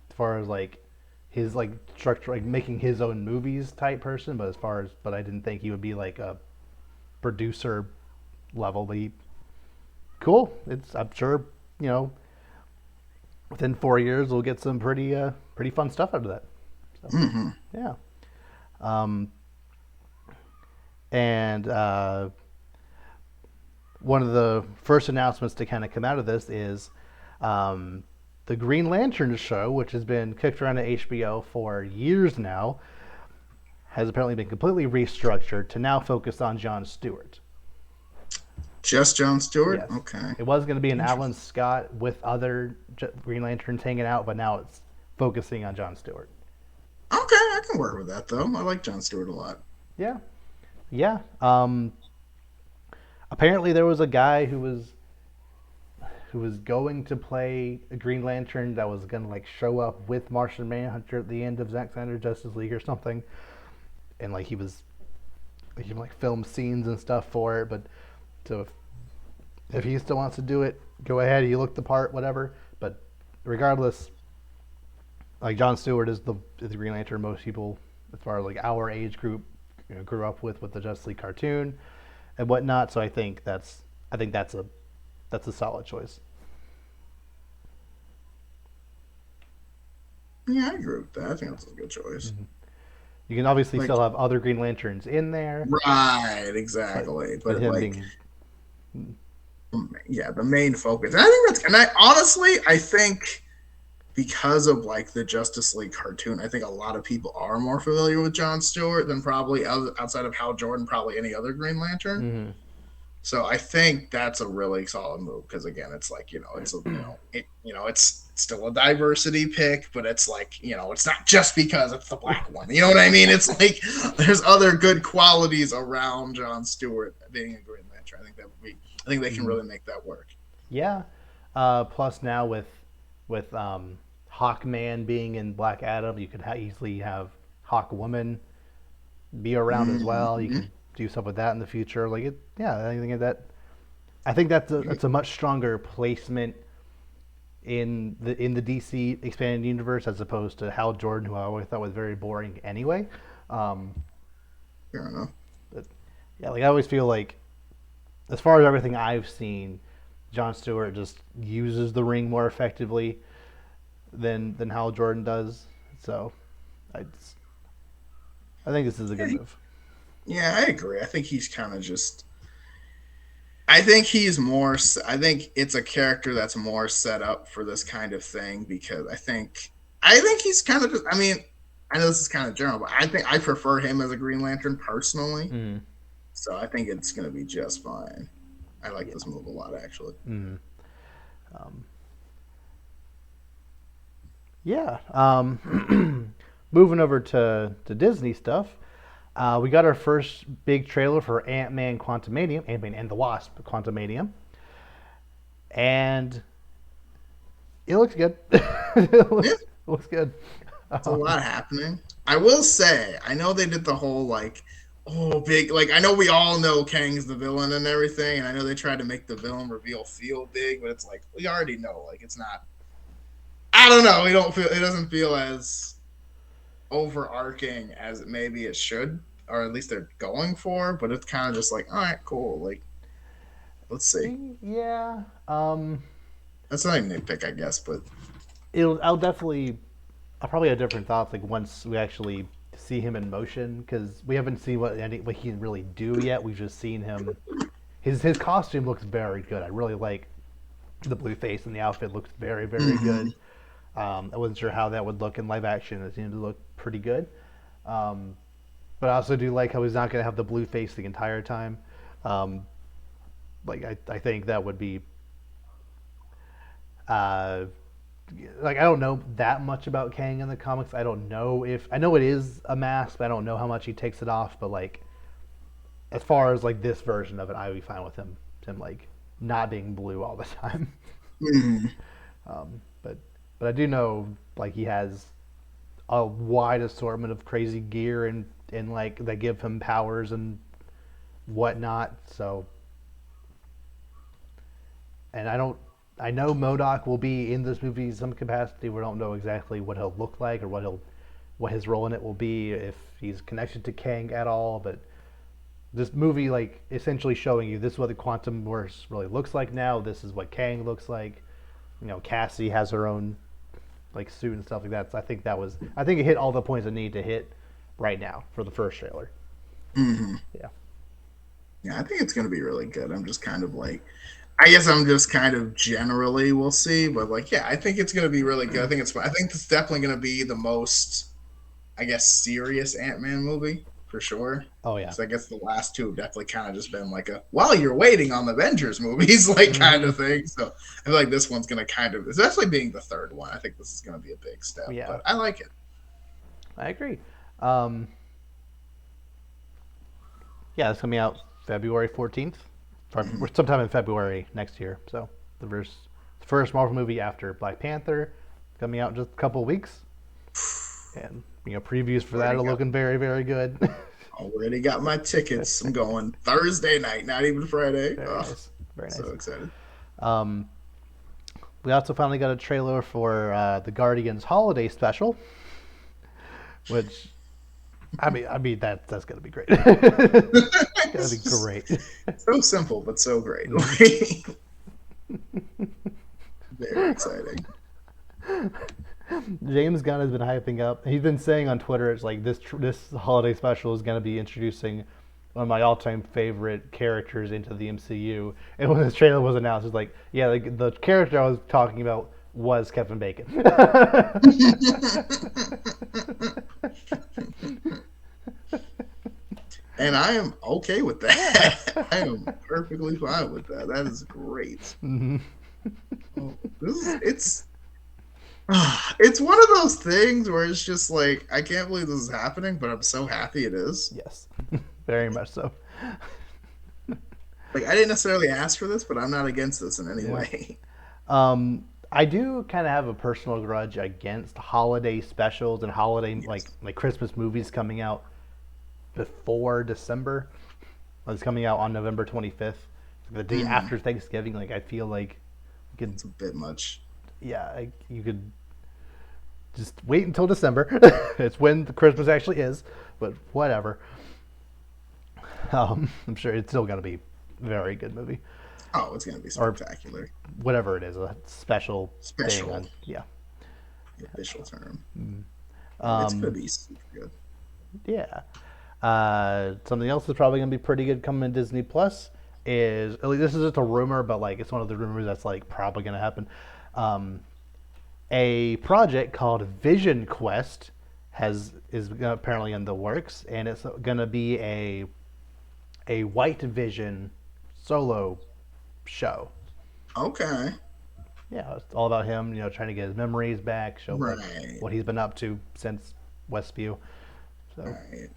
as far as like his like structure, like making his own movies type person. But but I didn't think he would be like a producer level. But cool. I'm sure within 4 years we'll get some pretty fun stuff out of that. So, Mm-hmm. yeah. Um, and one of the first announcements to kind of come out of this is um, the Green Lantern show, which has been kicked around at HBO for years now, has apparently been completely restructured to now focus on Jon Stewart. Just Jon Stewart? Yes. Okay. It was going to be an Alan Scott with other Green Lanterns hanging out, but now it's focusing on Jon Stewart. Okay, I can work with that, though. I like Jon Stewart a lot. Yeah. Yeah. Apparently there was a guy who was going to play a Green Lantern that was going to like show up with Martian Manhunter at the end of Zack Snyder's Justice League or something, and like he like filmed scenes and stuff for it. But so if he still wants to do it, go ahead. He looked the part, whatever. But regardless, like Jon Stewart is the Green Lantern most people, as far as like our age group, grew up with the Justice League cartoon and whatnot. So I think that's a solid choice. Yeah, I agree with that. I think that's a good choice. Mm-hmm. You can obviously Like, still have other Green Lanterns in there, right, but exactly. but But him like, being yeah, the main focus. And I think and I think because of like the Justice League cartoon, I think a lot of people are more familiar with Jon Stewart than probably outside of Hal Jordan, probably any other Green Lantern. mm-hmm. So I think that's a really solid move because again, it's like it's still a diversity pick, but it's like it's not just because it's the black one. You know what I mean? It's like there's other good qualities around Jon Stewart being a Green Lantern. I think they can really make that work. Yeah. Plus now with Hawkman being in Black Adam, you could easily have Hawkwoman be around as well. You Mm-hmm. could do stuff with that in the future. Like it, yeah. I think that's a much stronger placement in the DC expanded universe as opposed to Hal Jordan, who I always thought was very boring anyway. Um, Fair enough. but yeah, like I always feel like, as far as everything I've seen, Jon Stewart just uses the ring more effectively than Hal Jordan does. So, I I think this is a good move. Yeah, I agree. I think he's kind of just. I think he's more. I think it's a character that's more set up for this kind of thing because I think he's kind of just. I mean, I know this is kind of general, but I think I prefer him as a Green Lantern personally. Mm. So I think it's going to be just fine. I like this move a lot, actually. Mm. Um, yeah. Moving over to Disney stuff. We got our first big trailer for Ant-Man Quantumania, Ant-Man and the Wasp Quantumania. And it looks good. Yeah, looks good. it's a lot happening. I will say, I know they did the whole like Oh, big. Like, I know we all know Kang's the villain and everything, and I know they tried to make the villain reveal feel big, but it's like we already know. Like, it's not. I don't know. We don't feel. It doesn't feel as overarching as maybe it should, or at least they're going for. But it's kind of just like, all right, cool. Like, let's see. Yeah. That's not a nitpick, I guess, but I'll definitely. I'll probably have different thoughts like once we actually see him in motion because we haven't seen what he can really do yet. We've just seen him. His costume looks very good. I really like the blue face and the outfit looks very mm-hmm. good. I wasn't sure how that would look in live action. It seemed to look pretty good. Um, but I also do like how he's not going to have the blue face the entire time. Um, I think that would be uh, like I don't know that much about Kang in the comics. I don't know if I know it is a mask, but I don't know how much he takes it off. But like as far as like this version of it, I would be fine with him like not being blue all the time. Mm-hmm. But I do know like he has a wide assortment of crazy gear and like that give him powers and whatnot. So and I know Modoc will be in this movie in some capacity. We don't know exactly what he'll look like or what his role in it will be if he's connected to Kang at all. But this movie like essentially showing you this is what the Quantum Verse really looks like now. This is what Kang looks like. You know, Cassie has her own like suit and stuff like that. So I think it hit all the points it need to hit right now for the first trailer. Mm-hmm. Yeah. Yeah, I think it's gonna be really good. I'm just kind of like, I guess I'm just kind of generally we'll see, but like, yeah, I think it's gonna be really good. I think it's definitely gonna be the most, I guess, serious Ant-Man movie for sure. Oh yeah. Because I guess the last two have definitely kind of just been like a while you're waiting on the Avengers movies, like kind Mm-hmm. of thing. So I feel like this one's gonna kind of, especially being the third one, I think this is gonna be a big step. Yeah. But I like it. I agree. Um, yeah, it's coming out February 14th, or Mm-hmm. sometime in February next year. So the first Marvel movie after Black Panther, coming out in just a couple of weeks, and you know previews for that Already are got looking very good. already got my tickets. I'm going Thursday night, not even Friday. Very Oh, nice, very so nice. excited. Um, we also finally got a trailer for the Guardians Holiday Special, which I mean that's gonna be great. Gonna be It's just great. so simple, but so great. Mhm. Very exciting. James Gunn has been hyping up. He's been saying on Twitter, it's like this holiday special is going to be introducing one of my all-time favorite characters into the MCU. And when this trailer was announced, it's like, yeah, the character I was talking about was Kevin Bacon. And I am okay with Yeah. that. I am perfectly fine with that. That is great. Hmm. Oh, this is it's one of those things where it's just like I can't believe this is happening, but I'm so happy it is. Yes, very much so. Like I didn't necessarily ask for this, but I'm not against this in any Yeah. way. I do kind of have a personal grudge against holiday specials and holiday Yes. like Christmas movies coming out before December. It's coming out on November 25th, the day Mm, after Thanksgiving. Like I feel like you could, it's a bit much. yeah, you could just wait until December. It's when the Christmas actually is, but whatever. I'm sure it's still gonna be a very good movie Oh, it's gonna be or spectacular. whatever it is, a special thing Special, on yeah. the official term. It's gonna Um, be super good. yeah. Something else that's probably gonna be pretty good coming to Disney Plus is at least this is just a rumor, but like it's one of the rumors that's like probably gonna happen. Um, a project called VisionQuest is apparently in the works, and it's gonna be a White Vision solo show. Okay. Yeah, it's all about him, you know, trying to get his memories back, show Right. what he's been up to since Westview. So Right.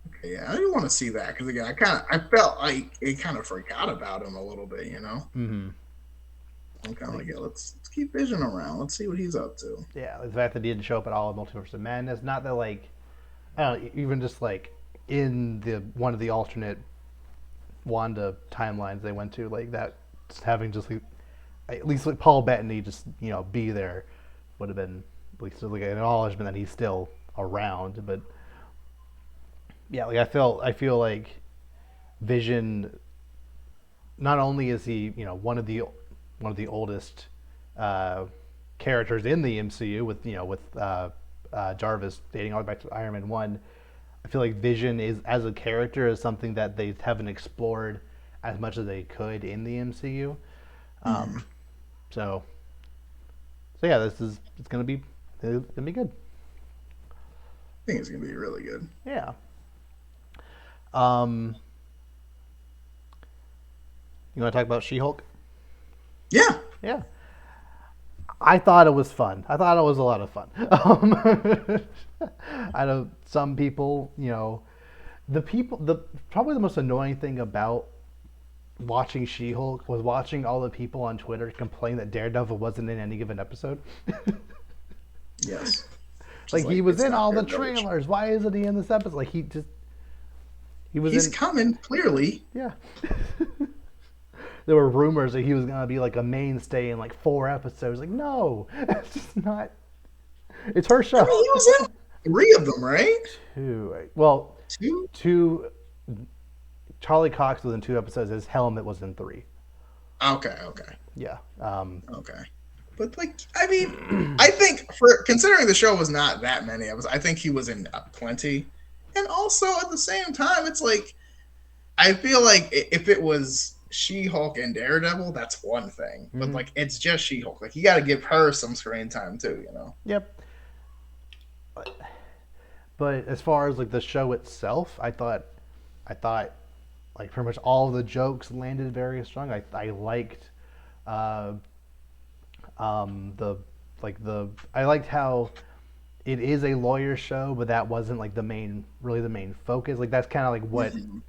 Okay. Yeah, I do want to see that because again, I felt like it kind of forgot about him a little bit. You know, mm-hmm. I'm kind of Like like, yeah, let's keep Vision around. Let's see what he's up to. yeah, the fact that he didn't show up at all in Multiverse of Madness, not that like I don't know, even just like in the one of the alternate Wanda timelines they went to, like that, just having just like, at least like Paul Bettany just be there would have been at least like an acknowledgement that he's still around. But yeah, like I feel like Vision, not only is he one of the oldest uh, characters in the MCU with Jarvis dating all the way back to Iron Man 1. I feel like Vision is as a character is something that they haven't explored as much as they could in the MCU. Mm-hmm. Um, so so yeah, it's gonna be good. I think it's gonna be really good. Yeah. Um, you want to talk about She-Hulk? Yeah. Yeah. I thought it was fun. I thought it was a lot of fun. I know some people, the probably the most annoying thing about watching She-Hulk was watching all the people on Twitter complain that Daredevil wasn't in any given episode. Yes. Just Like he like was it's in not all the Daredevil. trailers. Why isn't he in this episode? Like he was He's in. coming clearly. Yeah. There were rumors that he was gonna be like a mainstay in like 4 episodes. Like no, it's just not. It's her I show. mean, he was in three of them, right? Two. Well, Two. two. Charlie Cox was in 2 episodes. His helmet was in three. Okay. Okay. Yeah. Okay. But like, I mean, I think for considering the show was not that many episodes, I think he was in plenty. And also at the same time, it's like I feel like if it was She-Hulk and Daredevil, that's one thing. But Mm-hmm. like, it's just She-Hulk. Like, you got to give her some screen time too. You know. Yep. But as far as like the show itself, I thought like pretty much all of the jokes landed very strong. I liked uh, the the I liked how it is a lawyer show, but that wasn't like the main focus. Like that's kind of like Mhm.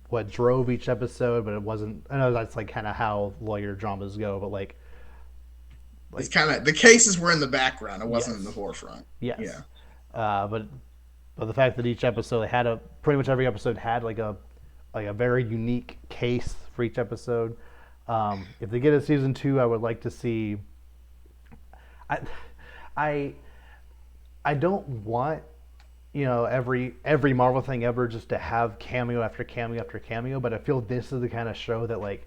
what drove each episode, but it wasn't. I know that's like kind of how lawyer dramas go, but It's like kind of the cases were in the background. It wasn't in the yes, forefront. yes. Yeah. But the fact that each episode had a pretty much every episode had like a very unique case for each episode. If they get a season two, I would like to see. I I I don't want every Marvel thing ever just to have cameo after cameo after cameo, but I feel this is the kind of show that like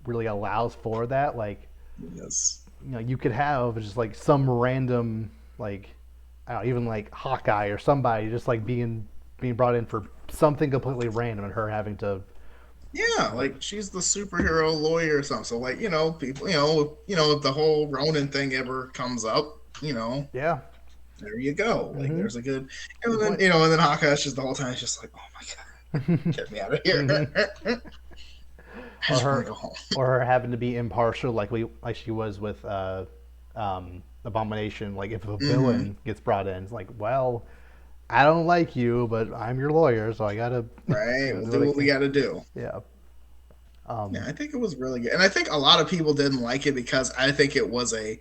really allows for that. Like Yes. you could have just like some random like I don't know, even like Hawkeye or somebody just like being brought in for something completely random and her having to Yeah, like like she's the superhero lawyer or something. So like, people, if the whole Ronin thing ever comes up, yeah. there you go. Like Mm-hmm. there's a good, Good and then point. and then Hawkeye's just the whole time, it's just like, oh my god, get me out of here. Mm-hmm. I Or just want to her go home. or her having to be impartial like she was with Abomination. Like if a Hmm. villain gets brought in, it's like, well, I don't like you, but I'm your lawyer, so I gotta Right, we'll do do what I what we can. got to do. Yeah. Yeah, Um, I think it was really good, and I think a lot of people didn't like it because I think it wasn't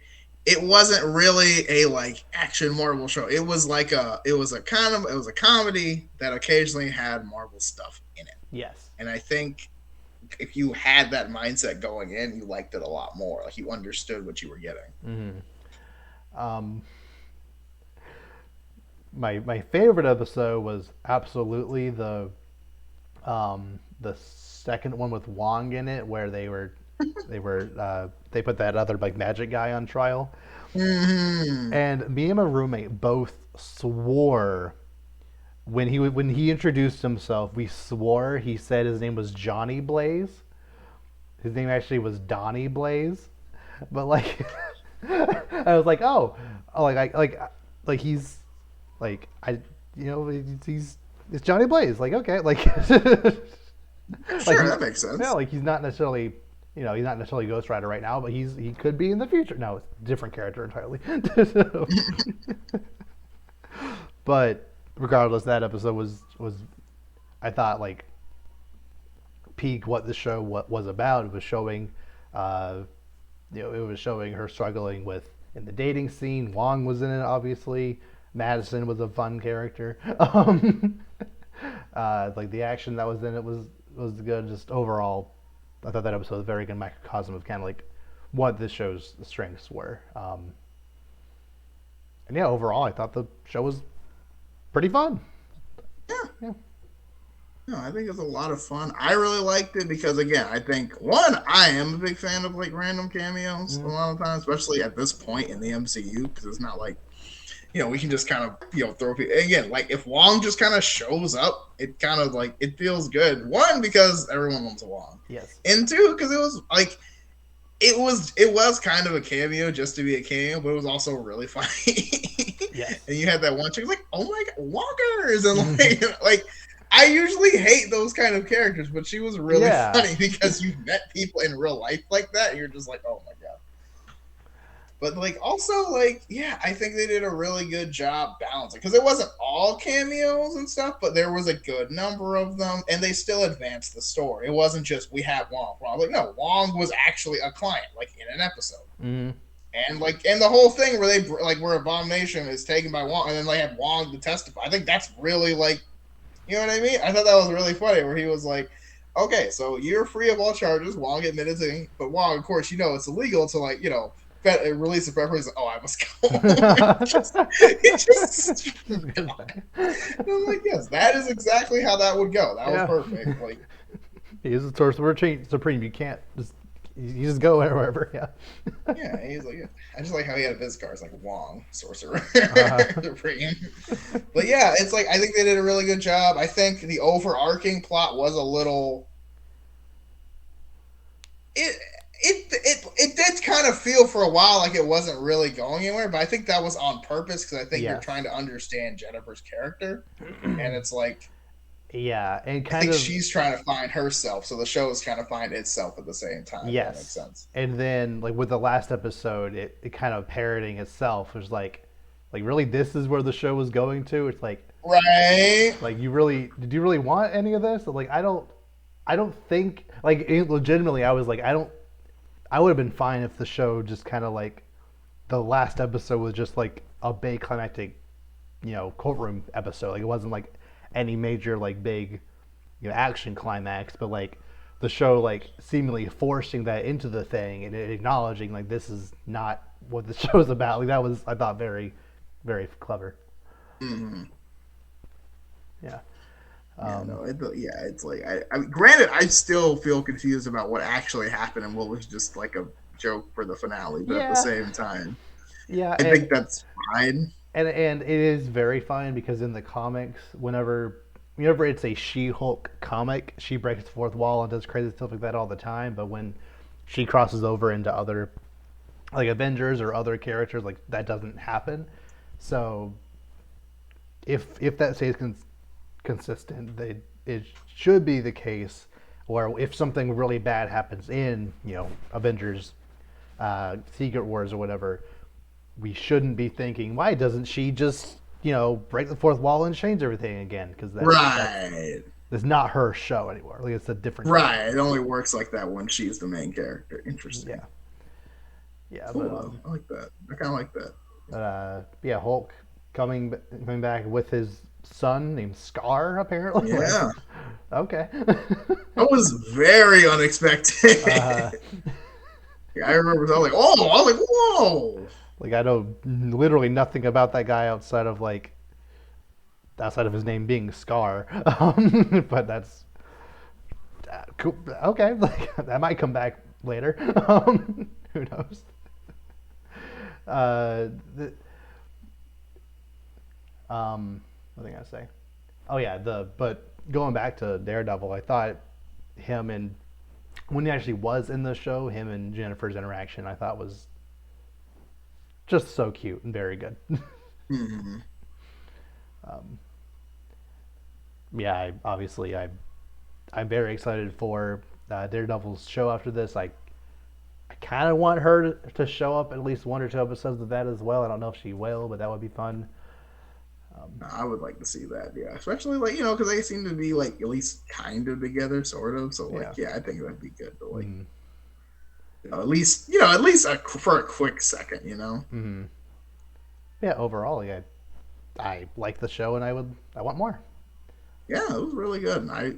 really a like action Marvel show. It was a comedy that occasionally had Marvel stuff in it, yes. and I think if you had that mindset going in, you liked it a lot more. Like you understood what you were getting. Hmm. Um, my favorite episode was absolutely the second one with Wong in it, where they put that other like magic guy on trial, Hmm. and me and my roommate both swore when he introduced himself, we swore he said his name was Johnny Blaze. His name actually was Donnie Blaze, but like I was like, oh, like he's like he's it's Johnny Blaze. Like okay, like like Sure, he that makes yeah, sense. like he's not necessarily Ghost Rider right now, but he could be in the future. No, it's a different character entirely. So, but regardless, that episode was I thought like peak what the show what was about. It was showing, uh, it was showing her struggling with in the dating scene. Wong was in it, obviously. Madison was a fun character. Like the action that was in it was good. Just overall, I thought that episode was a very good microcosm of kind of like what this show's strengths were. And yeah, overall, I thought the show was pretty fun. Yeah. Yeah. No, I think it's a lot of fun. I really liked it because, again, I think one, I am a big fan of like random cameos a Mm. lot of times, especially at this point in the MCU, because it's not like we can just kind of throw people again. Like if Wong just kind of shows up, it kind of like it feels good. One, because everyone loves Wong, Yes. and two, because it was like it was kind of a cameo just to be a cameo, but it was also really funny. Yes. And you had that one chick like, oh my god, walkers, and like I usually hate those kind of characters, but she was really Yeah. funny because you met people in real life like that, and you're just like, oh my god. But like also like yeah, I think they did a really good job balancing because it wasn't all cameos and stuff, but there was a good number of them, and they still advanced the story. It wasn't just we have Wong. Like no, Wong was actually a client, like in an episode, Mm. and the whole thing where they like where Abomination is taken by Wong, and then they have Wong to testify. I think that's really like you know what I mean. I thought that was really funny where he was like. Okay, so you're free of all charges. Wong admitted to, but Wong, of course, it's illegal to like, release a preference. Oh, I must go. it just I'm like, yes, that is exactly how that would go. That was Yeah. perfect. Like, He is the sorcerer supreme. You can't just you just go wherever. Yeah. yeah, he's like, yeah. I just like how he had a business card. It's like Wong, sorcerer, Uh, supreme. But yeah, it's like I think they did a really good job. I think the overarching plot was a little. It it did kind of feel for a while like it wasn't really going anywhere, but I think that was on purpose because I think you're yes. trying to understand Jennifer's character, and it's like Yeah, and I kind think of she's trying to find herself, so the show is trying to find itself at the same time. If that makes yes. sense. And then like with the last episode, it kind of parroting itself. It was like really this is where the show was going to. It's Right. like you really did you really want any of this? Like I don't think like legitimately I was like I would have been fine if the show just kind of like the last episode was just like a big climactic, courtroom episode. Like it wasn't like any major like big, action climax, but like the show like seemingly forcing that into the thing and acknowledging like this is not what the show's about. Like that was I thought very, very clever. Mm-hmm. Yeah. Yeah, Um, no, it's like I mean, granted, I still feel confused about what actually happened and what was just like a joke for the finale, but at the yeah. same time, Yeah. I think that's fine. And it is very fine because in the comics, whenever it's a She-Hulk comic, she breaks the fourth wall and does crazy stuff like that all the time. But when she crosses over into other like Avengers or other characters, like that doesn't happen. So if that stays consistent, it should be the case. Or if something really bad happens in Avengers, Secret Wars or whatever, we shouldn't be thinking, why doesn't she just, break the fourth wall and change everything again? Because Right. that's not her show anymore. Like it's a different show. Right. It only works like that when she's the main character. Interesting. Yeah, yeah, Cool though. I like that. I kind of like that. yeah, Hulk coming back with his son named Scar apparently. Yeah. Like, okay. That was very uh, unexpected. I remember I was like, oh, I was like, whoa. like I know literally nothing about that guy outside of his name being Scar, but that's cool. Okay, like that might come back later. Who knows? Uh, the, what was I gonna say? Oh yeah, but going back to Daredevil, I thought him and when he actually was in the show, him and Jennifer's interaction, I thought was just so cute and very good. Mm-hmm. um, yeah, I'm very excited for Daredevil's show after this. I kind of want her to show up at least one or two episodes of that as well. I don't know if she will, but that would be fun. I would like to see that, yeah. Especially like because they seem to be like at least kind of together, sort of. So Yeah. like, yeah, I think that'd be good to like, Mm-hmm. at least for a quick second. Mm-hmm. Yeah. Overall, yeah, I like the show and I want more. Yeah, it was really good. And I,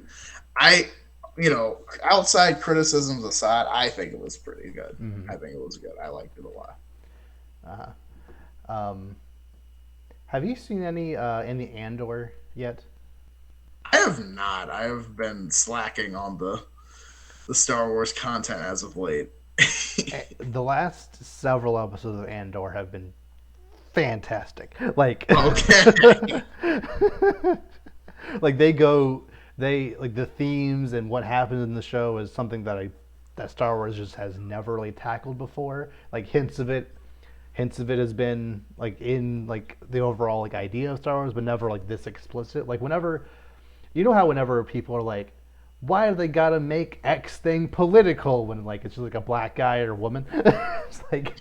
outside criticisms aside, I think it was pretty good. Mm-hmm. I think it was good. I liked it a lot. Uh-huh. Um, have you seen any Andor yet? I have not. I have been slacking on the Star Wars content as of late. The last several episodes of Andor have been fantastic. Like, Okay. like they like the themes and what happens in the show is something that Star Wars just has never really tackled before. Like hints of it has been like in like the overall like idea of Star Wars, but never like this explicit. Like whenever you know how whenever people are like, why do they gotta make X thing political when like it's just like a black guy or a woman? It's like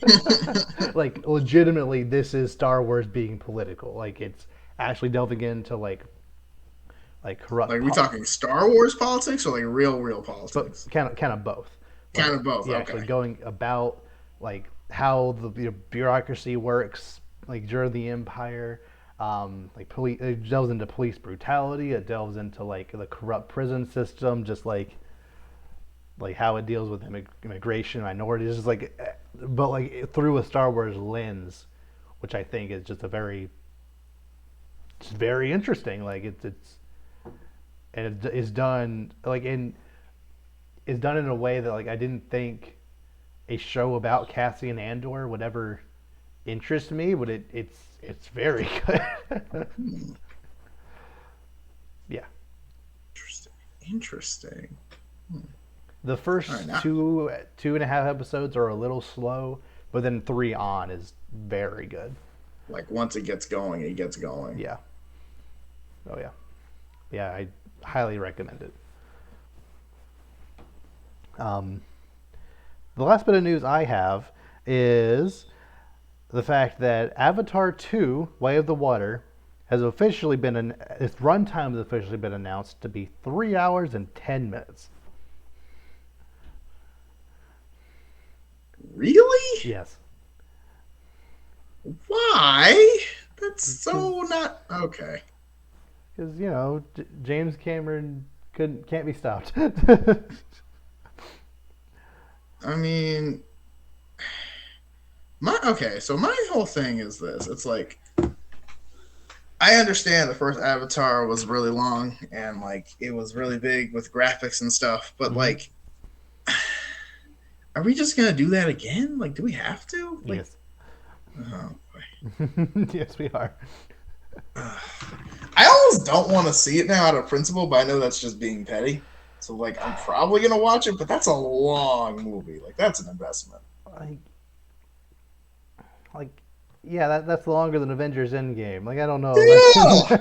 like legitimately this is Star Wars being political. Like it's actually delving into like corrupt Like, we talking Star Wars politics or like real but politics? kind of both. Kind Like of both. yeah, actually Okay. going about like how the bureaucracy works like during the empire. Like police, it delves into police brutality. It delves into like the corrupt prison system, just like how it deals with immigration, minorities, just like, but like through a Star Wars lens, which I think is just a it's very interesting. Like it's and it is done like in is done in a way that like I didn't think a show about Cassian Andor would ever interest me, but it's very good. Hmm. Yeah, Interesting. Interesting. Hmm. the All right, first now, two and a half episodes are a little slow, but then three on is very good. like, once it gets going, it gets going. Yeah. Oh yeah. Yeah, I highly recommend it. Um, the last bit of news I have is the fact that Avatar 2: Way of the Water has officially its runtime has officially been announced to be 3 hours and 10 minutes. Really? Yes, Why? That's because so not okay. James Cameron can't be stopped. I mean, so my whole thing is this. It's like, I understand the first Avatar was really long and like it was really big with graphics and stuff, but Hmm. like, are we just gonna do that again? Like, do we have to? Like, Yes, oh yes, we are. boy. I almost don't want to see it now out of principle, but I know that's just being petty. So like, I'm probably gonna watch it, but that's a long movie. Like, that's an investment. Like, like, yeah, that's longer than Avengers Endgame. Like, I don't know. Like, Yeah.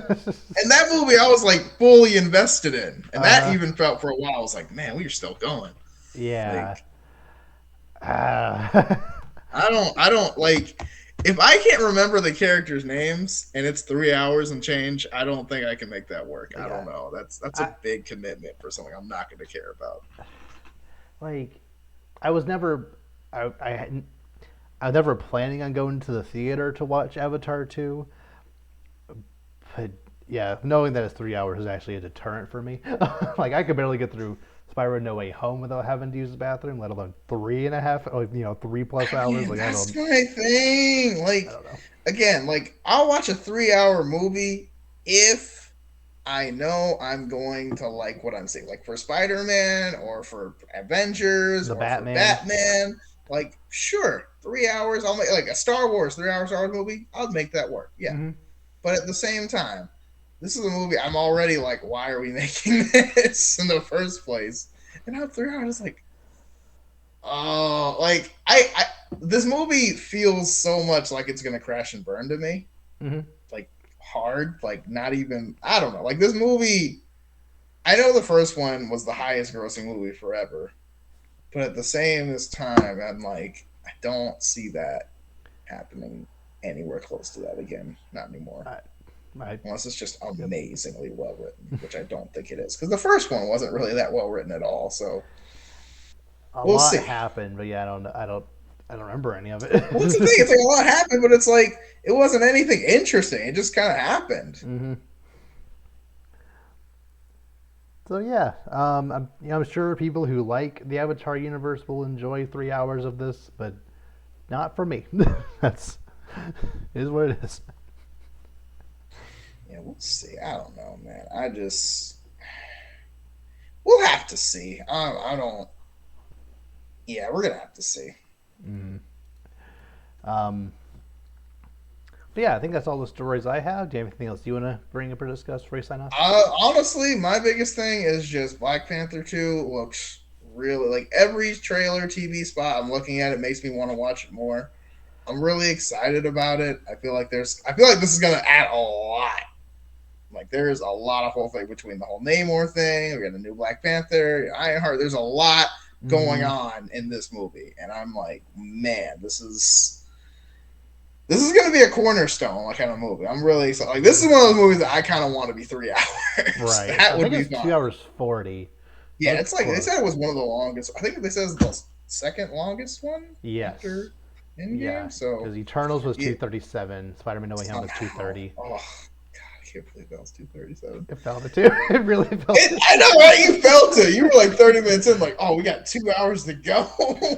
And that movie, I was like fully invested in, and that uh, even felt for a while. I was like, man, we are still going. yeah. Like, Uh, I don't like. If I can't remember the characters' names and it's 3 hours and change, I don't think I can make that work. I yeah. don't know. That's a I big commitment for something I'm not going to care about. like. I was never. I was never planning on going to the theater to watch Avatar 2, but yeah, knowing that it's 3 hours is actually a deterrent for me. Like I could barely get through Spider No Way Home without having to use the bathroom, let alone 3.5, or 3+ hours. Man, Like that's my thing. I Like, don't know. again, like, I'll watch a 3 hour movie if I know I'm going to like what I'm seeing. Like, for Spider Man or for Avengers The or for Batman. Batman. Like, sure, 3 hours. I'll make like a Star Wars 3 hour Star Wars movie. I'll make that work. Yeah. Mm-hmm. But at the same time, this is a movie I'm already like, why are we making this in the first place? And I'm 3 hours like, oh, like this movie feels so much like it's gonna crash and burn to me. Mm-hmm. Like, hard, like, not even, I don't know. Like, this movie, I know the first one was the highest grossing movie forever, but at the same time, I'm like, I don't see that happening anywhere close to that again. Not anymore. I, I, Unless it's just yep. amazingly well written, which I don't think it is. Because the first one wasn't really that well written at all. So A we'll lot see. happened, but yeah, I don't. I don't remember any of Well, that's the thing. It's it. like a lot happened, but it's like it wasn't anything interesting. It just kind of happened. hmm So yeah, I'm sure people who like the Avatar universe will enjoy 3 hours of this, but not for me. That's is what it is. Yeah, we'll see. I don't know, man. I just we'll have to see. I don't. Yeah, we're gonna have to see. Mm. Um, but yeah, I think that's all the stories I have. Do you have anything else you want to bring up or discuss before we sign off? Honestly, my biggest thing is just Black Panther 2 looks really like every trailer, TV spot I'm looking at it makes me want to watch it more. I'm really excited about it. I feel like this is gonna add a lot. Like there's a lot of whole thing between the whole Namor thing. We got a new Black Panther, Ironheart. There's a lot going Mm-hmm. on in this movie, and I'm like, man, this is going to be a cornerstone like kind of movie. I'm really excited. Like this is one of those movies that I kind of want to be 3 hours. Right. That I would think be it's fun. 2 hours 40. So Yeah, it's it's like they said close. it was one of the longest. I think they said it's the second longest one Yes. after Yeah. Endgame. So Because Eternals was yeah, 237. Spider-Man: No Way Home was somehow. 230. Oh God, I can't believe that was 237. It felt it too. It really felt it. I know, right? You felt it. You were like 30 minutes in, like, oh, we got 2 hours to go.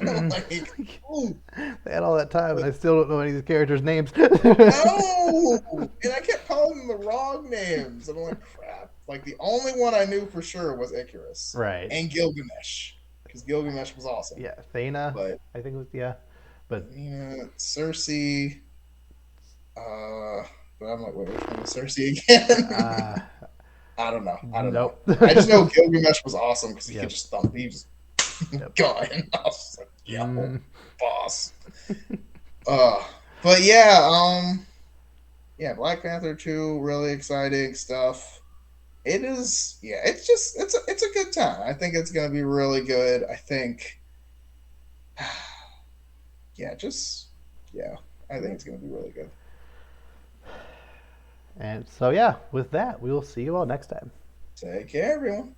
Like, ooh. They had all that time, and But I still don't know any of these characters' names. no. And I kept calling them the wrong names. And I'm like, crap. Like, the only one I knew for sure was Icarus Right. and Gilgamesh. Because Gilgamesh was awesome. Yeah. Thana, But, I think it was, yeah. But, Cersei. Uh, but I'm like, wait, which one is Cersei again? uh, I don't know. I don't know. nope. I just know Gilgamesh was awesome because he could Yep. just thump. He was Yep. going. I was like, yo, Mm. boss. Uh, but yeah, yeah, Black Panther 2, really exciting stuff. It is, yeah, it's a good time. I think it's gonna be really good. I think, yeah, just yeah, I think it's gonna be really good. And so, yeah, with that, we will see you all next time. Take care, everyone.